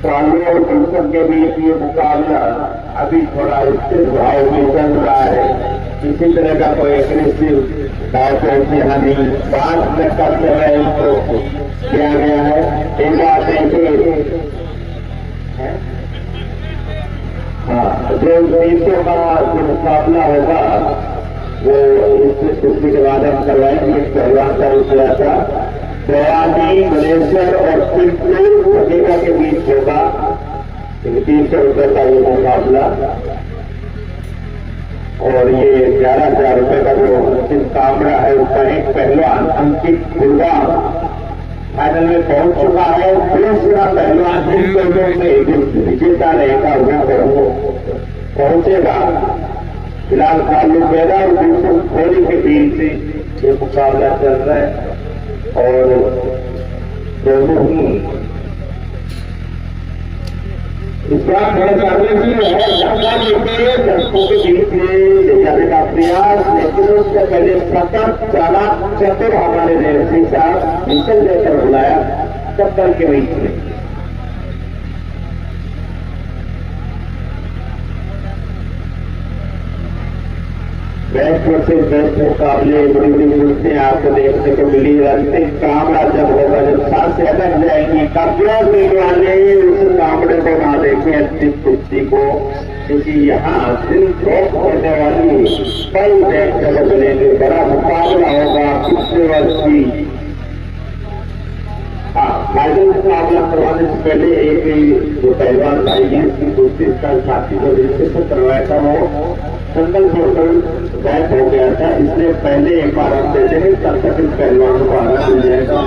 काली और कृष्ण के बीच ये मुकाबला अभी थोड़ा स्थिर भाव में चल रहा है। किसी तरह का कोई एग्रेसिव डायरेक्ट यहाँ नहीं 5 मिनट का समय इसको दिया गया है। एक बात है कि हाँ जो तीसों का जो मुकाबला होगा वो इस कुश्ती के बाद हम करवाएंगे। पहलवान का रुपया था बयानी मलेश्वर और पिंटू अकेला के बीच होगा 300 रुपये का ये मुकाबला और ये 11,000 रुपये का जो अंतिम कामड़ा है उसका एक पहलवान अंकित दुर्गा फाइनल में पहुंच चुका है। दूसरा पहलवान में विजेता रहेगा वो पहुंचेगा। फिलहाल कालीपेड़ा और घोड़ी के बीच ये मुकाबला चल रहा है और दोनों ही इस बात में करने की है दर्शकों के बीच में ले जाने का प्रयास, लेकिन उससे पहले सतत चालाक चतुर हमारे रेफरी साहब निकल देकर बुलाया चक्कर के बीच में। बेस्ट वर्सेज बेस्ट मुकाबले बड़ी बड़ी मूर्तियां आपको देखने को मिली। अंतिम कामड़ा जब होगा जब सांस से अटक जाएंगी कब्जा देने वाले उस कामड़े को ना देखें अंतिम कुश्ती को, क्योंकि यहाँ दिल धोख करने वाली कई देखने को मिलेंगे। बड़ा मुकाबला होगा पिछले वर्ष की फाइनल मुकाबला करवाने से पहले एक जो पहलवान भाई है उसकी कुश्ती का साथी को रजिस्ट्रेशन करवाया था वो संगल पोर्टल बैक हो गया था, इसलिए पहले एक बार हम देते हैं तब तक इस पहलवान को आना मिल जाएगा।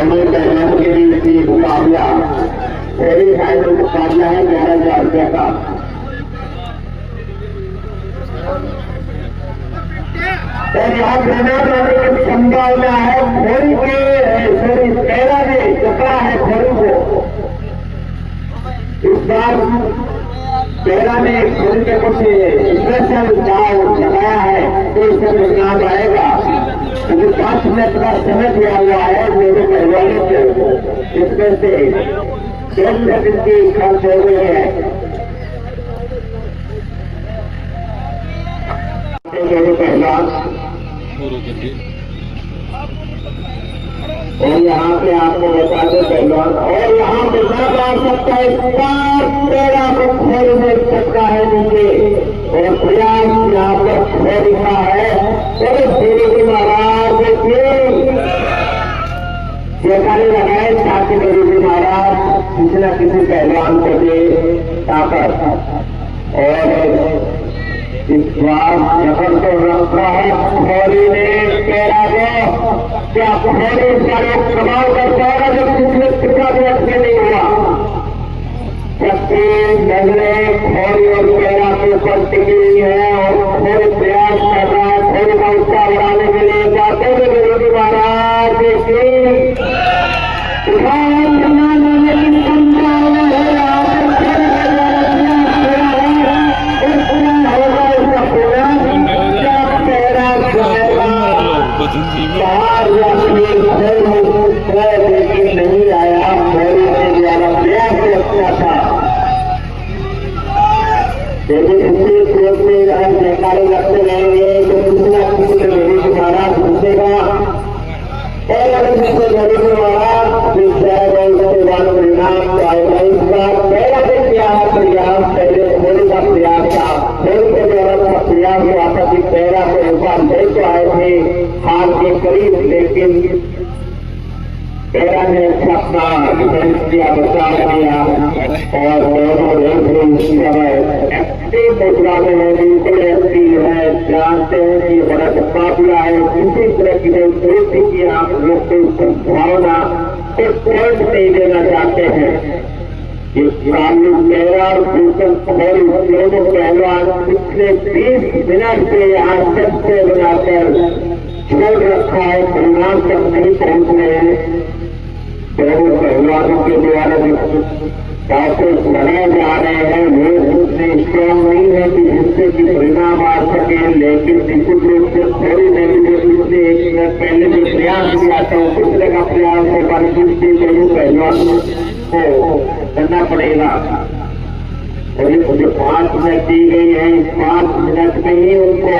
दोनों पहलवानों के बीच ये मुकाबला सेमीफाइनल मुकाबला है 11,000 रुपये का। और यहाँ विनर होने की संभावना है घोड़ी के सॉरी पैरा ने टकरा है घोड़ी को। इस बार पैरा ने घोड़ी के कुछ स्पेशल दाव लगाया है तो इसका परिणाम आएगा, क्योंकि 5 मिनट का समय दिया हुआ है मेरे पहलवानों से, इसमें से 10 सेकंड की खर्च हो गई है। पहलवान और यहाँ पे आपको बता दें पहलवान, और यहाँ पे सब आ सकता है, पैरा को खोल में सकता है नीचे और प्रयास यहाँ पर खो दिखा है। और गुरु जी महाराज जयकारे लगाए ताकि गुरु जी महाराज किसी न किसी पहलवान को दे ताकत। और इस बार जबर को रखा है खोली ने पैरा को, क्या खोली सारे प्रभाव करता है जब पिछले कितना भी अच्छे नहीं हुआ, जबकि नजरे खोली और पैरा के ऊपर टिकी हुई है और खोली प्रयास कर रहा है खोली का उत्साह बढ़ाने के लिए। जाते हुए गुरु जी महाराज लेकिन नहीं आया, मोरी से ज्यादा प्रयास रखना था, लेकिन इसी स्रोत में जयकारे लगते रहेंगे तो कितना किसी मोरी को महाराज घुसेगा और अगर जिससे मोरी को महाराज जिस जाएगा उसके बाद परिणाम आएगा। इस बार पहला दिन क्या है प्रयास, पहले मोरी का प्रयास था, मोरी के द्वारा का प्रयास हुआ था कि पैरा को ऊपर ले तो आए थे हाथ के करीब, लेकिन पैरा ने अपना किया बचाव किया और दोनों एक्टिव मुद्रा में है, बिल्कुल एक्टिव है, जानते हैं कि बड़ा मुकाबला है। किसी तरह की प्रवृत्ति की आप लोग को संभावना तो पॉइंट नहीं देना चाहते हैं। ये चालू पैरा और बिल्कुल दोनों पहलवान पिछले 20 मिनट से यहाँ सबसे बनाकर छोड़ रखा है, परिणाम तक नहीं पहुंच रहे हैं। दोनों पहलवानों के द्वारा टॉसेस बनाए जा रहे हैं, वे उतने स्ट्रॉन्ग नहीं है कि जिससे कि परिणाम आ सके, लेकिन निश्चित रूप से थोड़ी देरी में पिछले 1 मिनट पहले जो प्रयास किया था उस तरह का प्रयास होगा, दोनों पहलवानों को करना पड़ेगा। और ये मुझे 5 मिनट दी गई है, इस 5 मिनट में ही उनको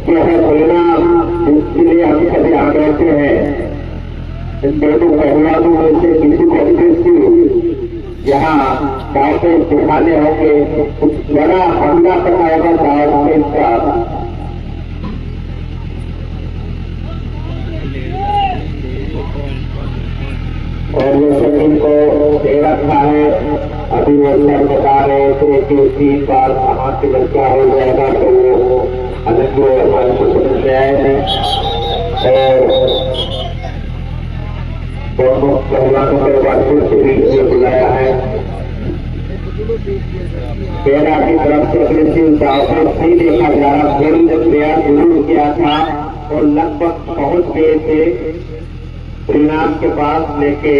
जो है परिणाम, इसके लिए हम सभी आ बैठे हैं। इन दोनों पहलवानों में से किसी तरीके से यहाँ दाव दिखाने होंगे, कुछ बड़ा हमला करना होगा दाव में इसका। और ये जमीन को दे रखा है, अभी वो सर बता रहे थे कि उसी बार कहाँ से बच्चा हो जाएगा तो वो अलग हमारे को समझ में आए हैं। और दोनों पहलवानों के वास्तव से बीच में बुलाया है, पैरा की तरफ से अग्रेसिव दाव नहीं देखा जा रहा, थोड़ी ने प्रयास जरूर किया था और लगभग पहुंच गए थे परिणाम के पास लेके।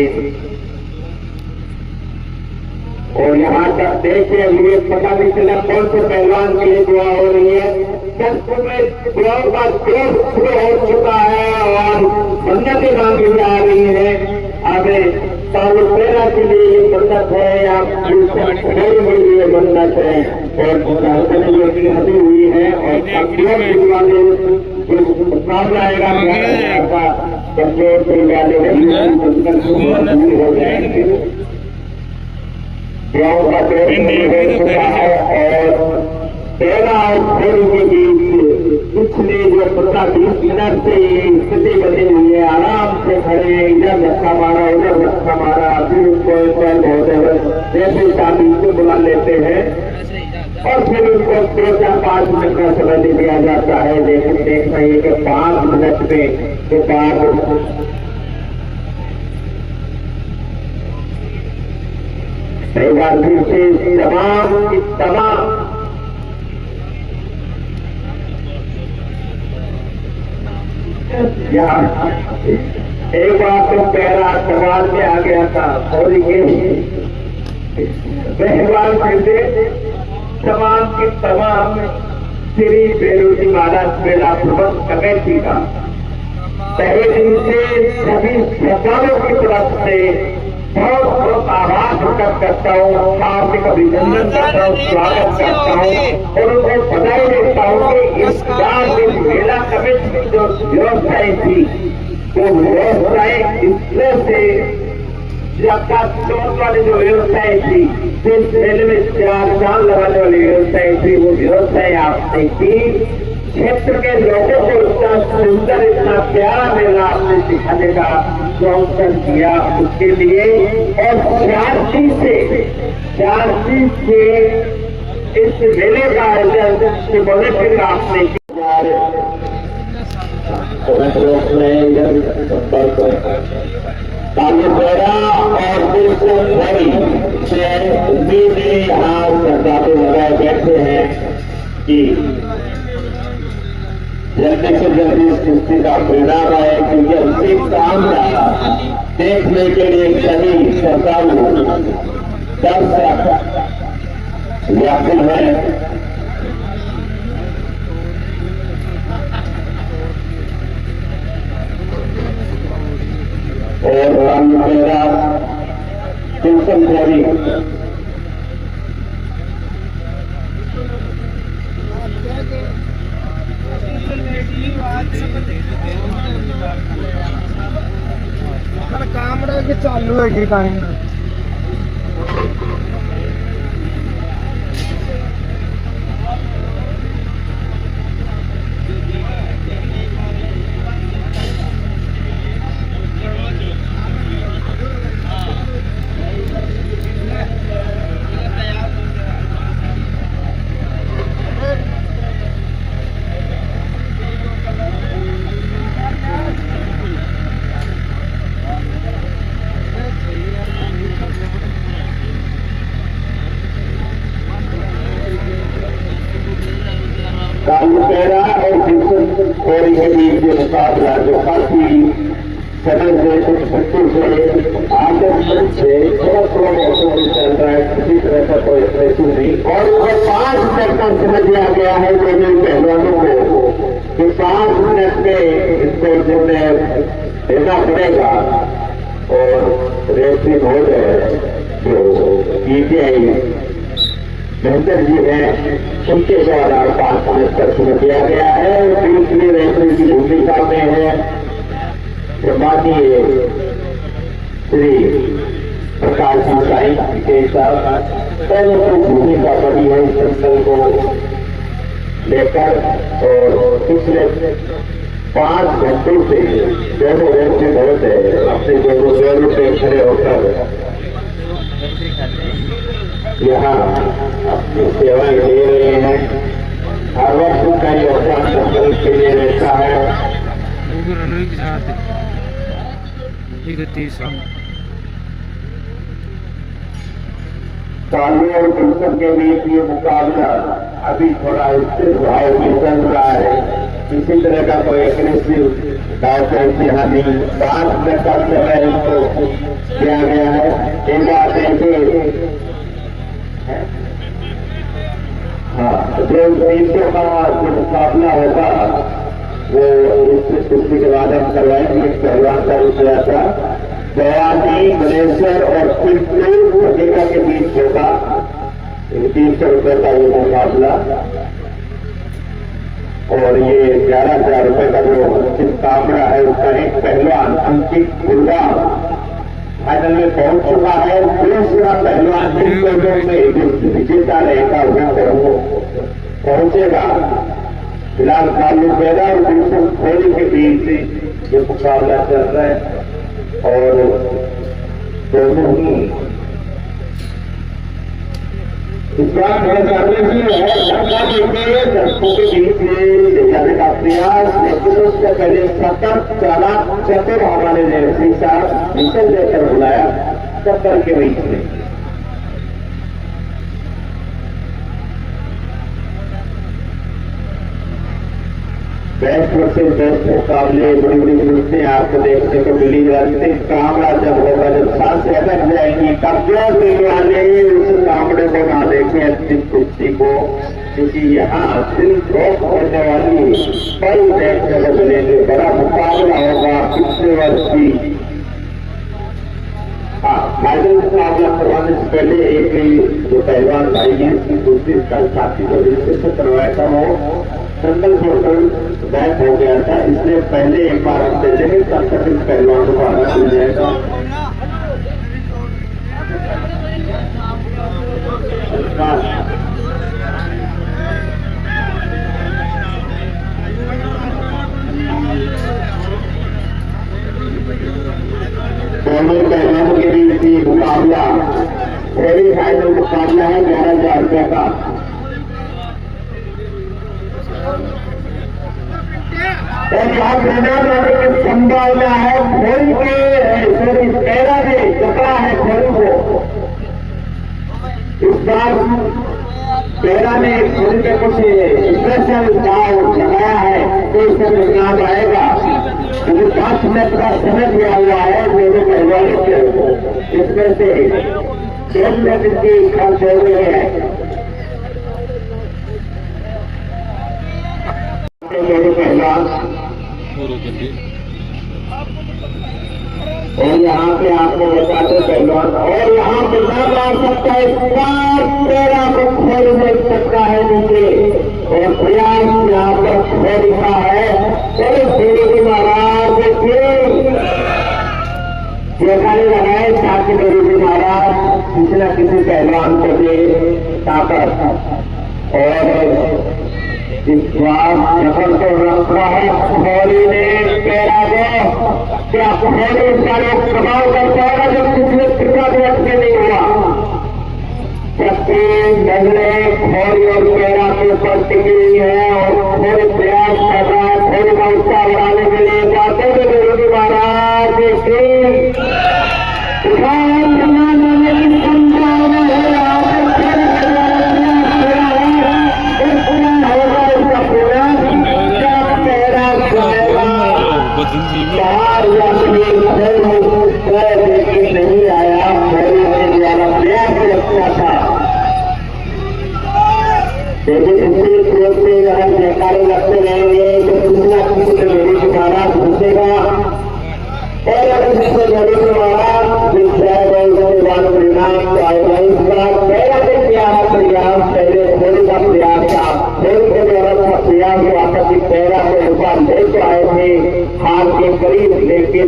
और यहाँ तक देखे अभी पता नहीं चला कौन से पहलवान के लिए दुआ हो रही है। 10 में दुआओं का जोर शुरू हो चुका है और मन्नतें मांगी जा रही है। आगे चालू पैरा के लिए ये मन्नत है या बड़ी बड़ी ये मन्नत है और हटी हुई है। और वाले मुकाबला आएगा हो जाएंगे, गाँव का हो चुका है। और पैरा और घोड़ी के बीच पिछले जो 15-20 मिनट से स्थिति बनी हुई है, आराम से खड़े हैं, इधर धक्का मारा उधर धक्का मारा, फिर उनको जैसे शादी से बुला लेते हैं और फिर उनको 3-4-5 मिनट का समय दे दिया जाता है। लेकिन देख रही है कि 5 मिनट में के बाद एक बार फिर से तमाम की तमाम एक बार तो पैरा सवाल में आ गया था और ये मेहरबान फिर से तमाम की तमाम श्री बेरोजी महाराज मेला प्रबंध कमेटी का पहले दिन से सभी सरकारों की तरफ से बहुत बहुत आभार प्रकट करता हूँ, हार्दिक अभिनंदन करता हूँ, स्वागत करता हूँ और उनको बधाई देता हूँ कि इस बार इस मेला कमेटी की जो व्यवस्थाएं थी वो व्यवस्थाएं इस तरह से चौथ वाली जो व्यवस्थाएं थी, इस मेले में 4 चांद लगाने वाली व्यवस्थाएं थी, वो व्यवस्थाएं आपने की। क्षेत्र के लोगों को इतना सुंदर इतना प्यारा मेला आपने दिखाने का अवसर दिया, उसके लिए और झांसी से इस मेले का आयोजन मॉनिटरिंग आपने तालुपेरा और बिल्कुल नहीं से उम्मीदें यहाँ सरकारों लगाए बैठे हैं कि जल्दी से जल्दी इस कुश्ती का परिणाम आए, क्योंकि अंतिम काम का देखने के लिए सभी श्रद्धालु दर्शक व्याकुल है। और मेरा चिंतन जारी काम के चालू है कहीं तालुपेरा और बिल्कुल खोरी के बीच जो मुकाबला जो काफी समय से कुछ बच्चों से आगे से थोड़ा मौसम में चल रहा है, किसी तरह का कोई एक्सप्रेशन नहीं। और 5 मिनट का समझ लिया गया है दोनों पहलवानों को कि 5 मिनट में इसको निर्णय देना पड़ेगा। और रेफरी महोदय जो पीटीआई बेहतर जी है, उनके द्वारा 5 मिनट तक समय दिया गया है। दूसरी रेफरी की भूमिका में है माननीय श्री प्रकाश साई के साथ पहले तो भूमिका बड़ी है इस दंगल को लेकर। और पिछले 5 घंटों से दोनों रेफरी बहुत है अपने दोनों जोरों पे खड़े होकर यहाँ अपनी सेवाएं दे रहे हैं। हर वक्त का योगदान दंगल के लिए रहता है। तालु और बिल्कुल के बीच ये मुकाबला अभी थोड़ा स्थिर भाव में चल रहा है, किसी तरह का कोई एग्रेसिव डाउट यहाँ नहीं। 5 मिनट का समय इनको दिया गया है। एक बात है कि हाँ, जो 300 का जो मुकाबला होगा वो इस कुश्ती के बाद हम करवाएंगे। पहलवान का रुपया था बयानी मलेश्वर और पिंटू भटिका के बीच होगा। 300 रुपये का ये मुकाबला और ये 11,000 रुपये का जो अंतिम कामड़ा है उसका एक पहलवान अंकित गुर्गा फाइनल में पहुंच चुका है। दूसरा पहलवान में विजेता रहेगा वो पहुंचेगा। फिलहाल तालुपेरा और बिल्कुल खोरी के बीच ये मुकाबला चल रहा है और दोनों ही इस बार मेरे जानने की है दर्शकों के बीच में ले जाने का प्रयास, लेकिन उससे पहले सतर्क चालाक चतुर हमारे रेफरी साहब मिशन देकर बुलाया टक्कर के बीच में बेस्ट से बेस्ट मुकाबले बड़ी बड़ी मूर्तियां आपको देखने को मिली जाती। कामड़ा जब होगा, जब सांसें अटक जाएंगी, तब जो वाले उस कामड़े को ना देखें अंतिम कुश्ती को, क्योंकि यहाँ दिल ठोक होने वाली पल देखने को मिलेंगे। बड़ा मुकाबला होगा पिछले वर्ष की। फाइनल मुकाबला करवाने से पहले एक जो पहलवान भाई है दूसरी साथी को से करवाया था, वो संगल पोर्टल बैक हो गया था, इसलिए पहले एक बार हम दे देंगे, तब तक इस पहलवान को आना मिल जाएगा। दोनों पहलवानों के बीच की मुकाबला सेमी फाइनल मुकाबला है 11,000 रुपये का। और यहाँ की संभावना है घोड़ी के पैरा में जकड़ा है घोड़ी को। इस बार पैरा ने घोड़ी के कुछ स्पेशल दाव लगाया है तो इससे परिणाम आएगा। 5 मिनट का समय दिया हुआ है मेरे पहलवान के, इसमें से 1 मिनट की खर्च हो रही है मेरे पहलवान। और यहाँ पे आपको बताते पहलवान, और यहाँ पे न मार सकता है, इस बार पैरा को खोल नहीं सकता है नीचे, और प्रयास यहाँ पर खोल का है। और महाराज देखा नहीं लगाए ताकि गुरु महाराज किसी न किसी पहलवान को दे ताकत। और इस बार सफल को रखा है खोली ने पैरा को, क्या खोली इसका लोग प्रभाव कर पाएगा जब पिछले पिछला भी अटके नहीं हुआ। सबकी नजरें खोली और पैरा के ऊपर टिकी हुई है और थोड़े प्रयास कर रहा है खोली का उत्साह बढ़ाने के लिए। जाते हुए गुरु महाराज नहीं आया, प्रयास रखना था, लेकिन इसी जयकारे लगते रहेंगे तो दूसरा किसी गरीब द्वारा घुसेगा। और अगर जिससे गरीब द्वारा पहला भी प्रयास पहले थोड़ी का प्रयास था, थोड़ी के द्वारा का प्रयास हुआ था कि पैरा को ऊपर लेके आए थे हाथ के करीब, लेकिन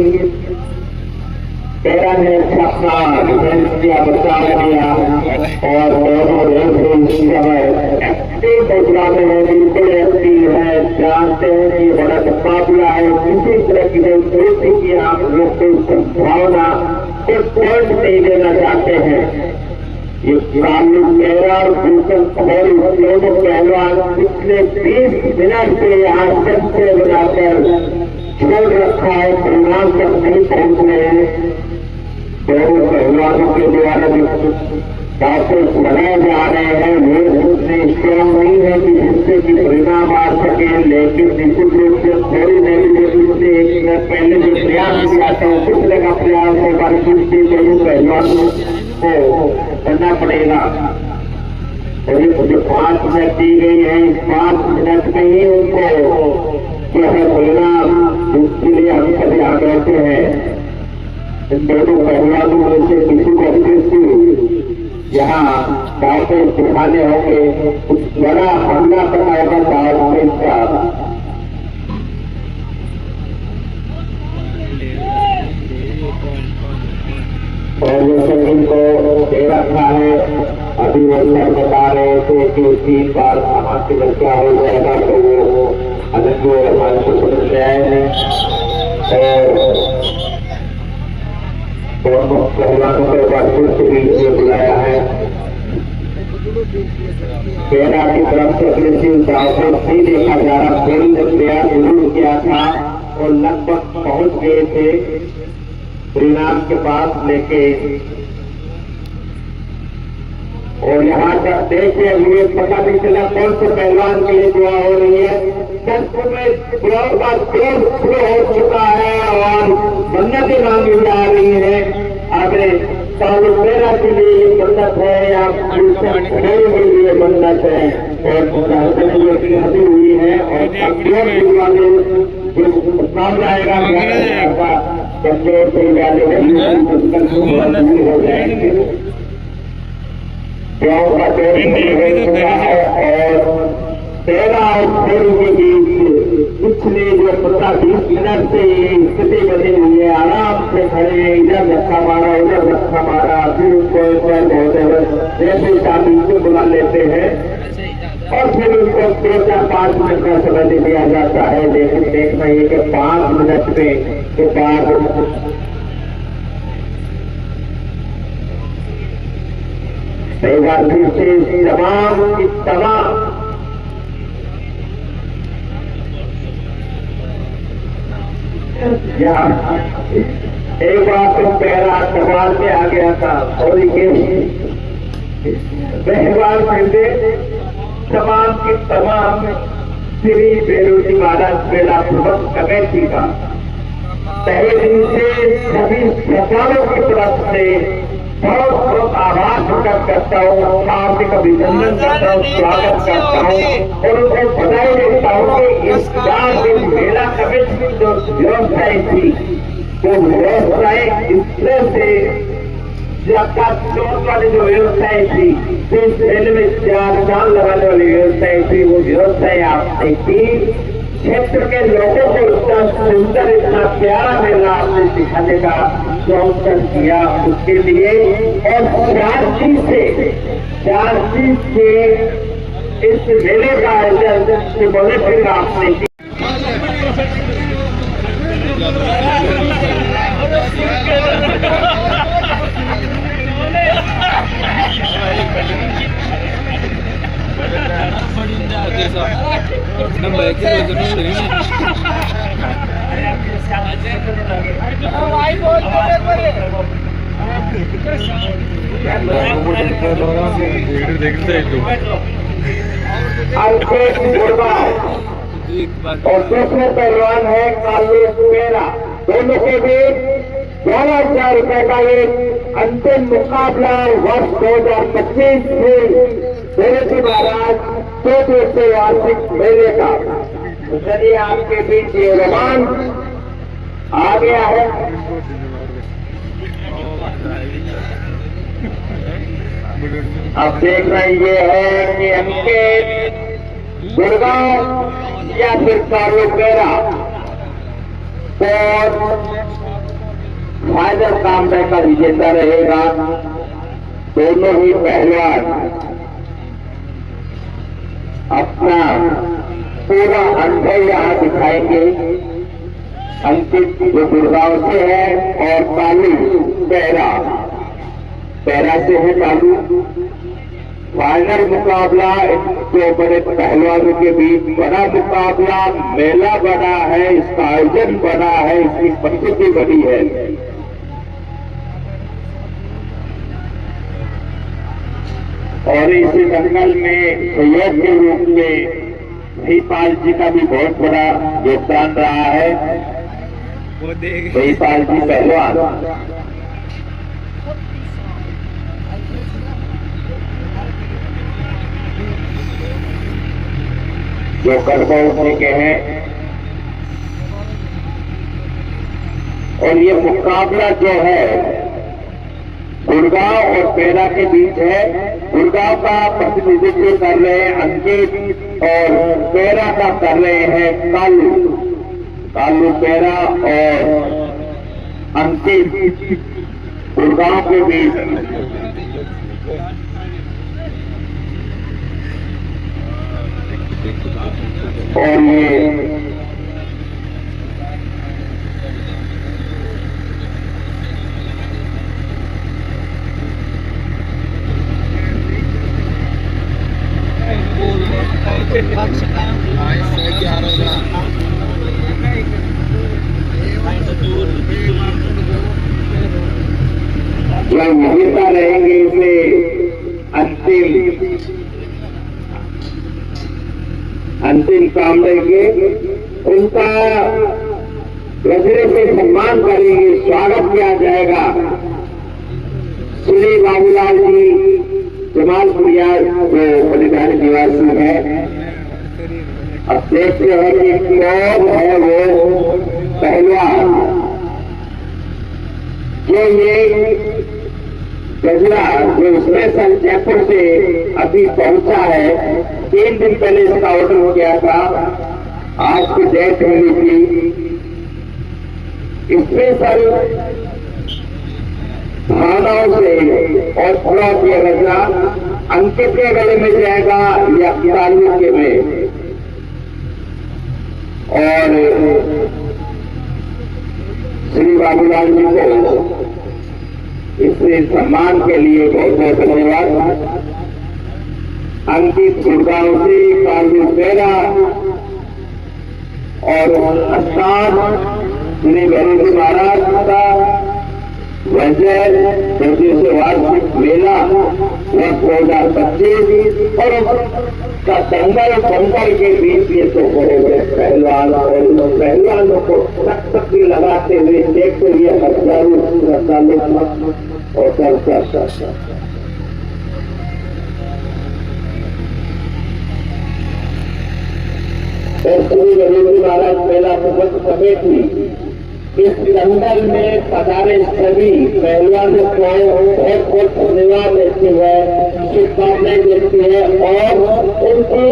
पैरा ने अपना डिफेंस किया, बचा दिया और दोनों बदलाने में बिल्कुल एक्टिव है। जानते हैं कि बड़ा मुकाबला है, किसी तरह की परिस्थिति की आप लोग को संभावना कुछ पॉइंट नहीं देना चाहते हैं। ये कानून पैरा और बिल्कुल दोनों पहलवान पिछले 20 मिनट से यहाँ सबसे बनाकर छोड़ रखा है, परिणाम तक नहीं पहुंच रहे हैं। दोनों पहलवानों के द्वारा काफी बनाए जा रहे हैं, उतने स्ट्रॉन्ग नहीं है कि जिससे कि परिणाम आ सके, लेकिन निश्चित रूप से थोड़ी देरी से एक मिनट पहले जो प्रयास किया था पिछले का प्रयास होगा, दूसरी दोनों पहलवानों को करना पड़ेगा। और ये जो 5 मिनट दी गई है, इस 5 मिनट में ही उनको जो है परिणाम, जिसके लिए हम सभी आ रहते हैं। इन दोनों पहलवानों में से किसी को किसी यहाँ बातें दिखाने होंगे, कुछ बड़ा हमला कराएगा भारत का। और जैसे इनको दे रखा है, अभी वो सर बता रहे थे कि 3 बार हमारे बच्चा हो जाएगा तो वो अलग हमारे को समझ में आए हैं। और पहलवानों के बातचीत के बीच में बुलाया है, पैरा की तरफ से अग्रेसिव दाव नहीं देखा जा रहा। थोड़ी ने प्रयास जरूर किया था और लगभग पहुंच गए थे परिणाम के पास, लेके और यहाँ तक देखते हुए पता नहीं चला कौन से पहलवान के लिए दुआ हो रही है। संस्कृत में दुआ का तेज शुरू हो चुका है और मन्नतें मांगी जा रही है। आगे सालों मेरा के लिए ये मन्नत है या खड़े के लिए मन्नत है और हदी हुई है और वाले काम जाएगा कमजोर से हो जाएंगे। गाँव का और 13 और 6 के बीच पिछले जो 15-20 मिनट से स्थिति बनी हुई है। आराम से खड़े, इधर धक्का मारा उधर धक्का मारा, फिर उनको जैसे शादी को बुला लेते हैं और फिर उनको 3-4-5 मिनट का समय दे दिया जाता है। लेकिन देखना ये कि 5 मिनट के बाद एक बार फिर से तमाम की तमाम एक बार तो पैरा कमाल में आ गया था और बहरवाल फिर तमाम की तमाम श्री बेरोजी महाराज मेला प्रबंध कमेटी का पहले दिन से सभी सरकारों की तरफ से बहुत बहुत आभार प्रकट करता हूँ, हार्दिक अभिनंदन करता हूँ, स्वागत करता हूँ और उनको बधाई देता हूँ कि इस 4 दिन मेला कमेटी की जो व्यवस्थाएं थी वो व्यवस्थाएं इस तरह से वाली जो व्यवस्थाएं थी, इस मेले में 4 चांद लगाने वाली व्यवस्थाएं थी, वो व्यवस्थाएं आपने की। क्षेत्र के लोगों को इतना सुंदर इतना प्यारा मेला आपने दिखाने का अवसर किया, उसके लिए और 4 चीज से इस मेले का आयोजन बोले फिर आपने किया। और दूसरे पहलवान है कालू सुबेरा। दोनों के बीच 12,000 रुपए का एक अंतिम मुकाबला वर्ष 2025 में बेरोजी महाराज 2 दिवसीय वार्षिक मेले का। तो चलिए आपके बीच ये रोमांच आ गया है। अब देखना ये है कि अंकित गुड़गांव या फिर कालूपेरा और फाइनल कामरे का विजेता रहेगा। दोनों ही पहलवान अपना पूरा अनुभव यहाँ दिखाएंगे। अंकित जो गुड़गांव से है और कालू पैरा से है कालू। फाइनल मुकाबला दो बड़े पहलवानों के बीच बड़ा मुकाबला, मेला बड़ा है, इसका आयोजन बड़ा है, इसकी प्रस्तुति बड़ी है। और इसी दंगल में सहयोग के रूप में धीपाल जी का भी बहुत बड़ा योगदान रहा है। धीपाल जी पहलवान जो करबा उठने के हैं। और ये मुकाबला जो है गुड़गांव और पैरा के बीच है। गुड़गांव का प्रतिनिधित्व कर रहे हैं अंकित और पैरा का कर रहे हैं कालू पैरा और अंकित गुड़गांव के बीच। और ये जो विजेता रहेंगे इसे 80 अंतिम काम लेंगे, उनका गजरे से सम्मान करेंगे, स्वागत किया जाएगा। श्री बाबूलाल जी जमालपुरिया जो बलिदानी निवासी है, अब देखते हैं कि कौन है वो पहलवान जो ये गजरा जो स्पेशल जयपुर से अभी पहुंचा है। 3 दिन पहले इसका ऑर्डर किया था, आज की डेट मिली थी। स्पेशल भावनाओं से और फलों के गजरा अंकित के गले में जाएगा या तालुक के में, और श्री बाबूलाल जी को इससे सम्मान के लिए बहुत बहुत धन्यवाद। अंकित गुड़गांव से, कालू पेरा और श्री गणेश महाराज का वजय वार्षिक मेला वर्ष 2025 और का दंगल के बीच ये तो बड़े बड़े पहलवान और पहलवानों को तक लगाते हुए देखते हुए हजारों और चर्चा श्री गणेश महाराज मेला मुफ्त समेत इस दंगल में पधारे सभी पहलवानों को बहुत बहुत धन्यवाद देती है, शुभकामनाएं देती है और उनकी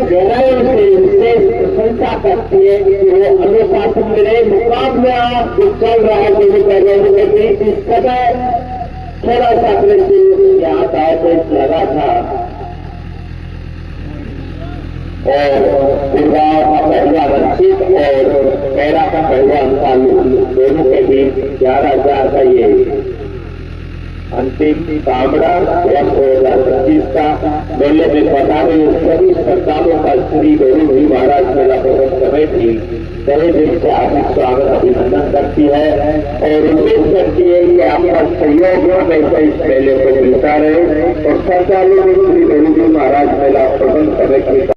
गहराई से विशेष प्रशंसा करती है कि वो अनुशासन में रहे। मुकाबला जो चल रहा है सभी पहलवानों के बीच, इस समय थोड़ा सा अग्रेसिव यहाँ दाव लगा था और पहला रक्षित और पैरा का पहला दोनों के बीच 11,000 का ये अंतिम कामड़ा 2025 का मेले में पधारे सभी सरकारों का श्री गणेश महाराज मेला बहुत समय थी तहे दिन से हार्दिक स्वागत अभिनंदन करती है और उम्मीद करती है कि आपका सहयोग इस मेले को मिलता रहे और सरकारों ने श्री गणेश महाराज मेला प्रबंध समय की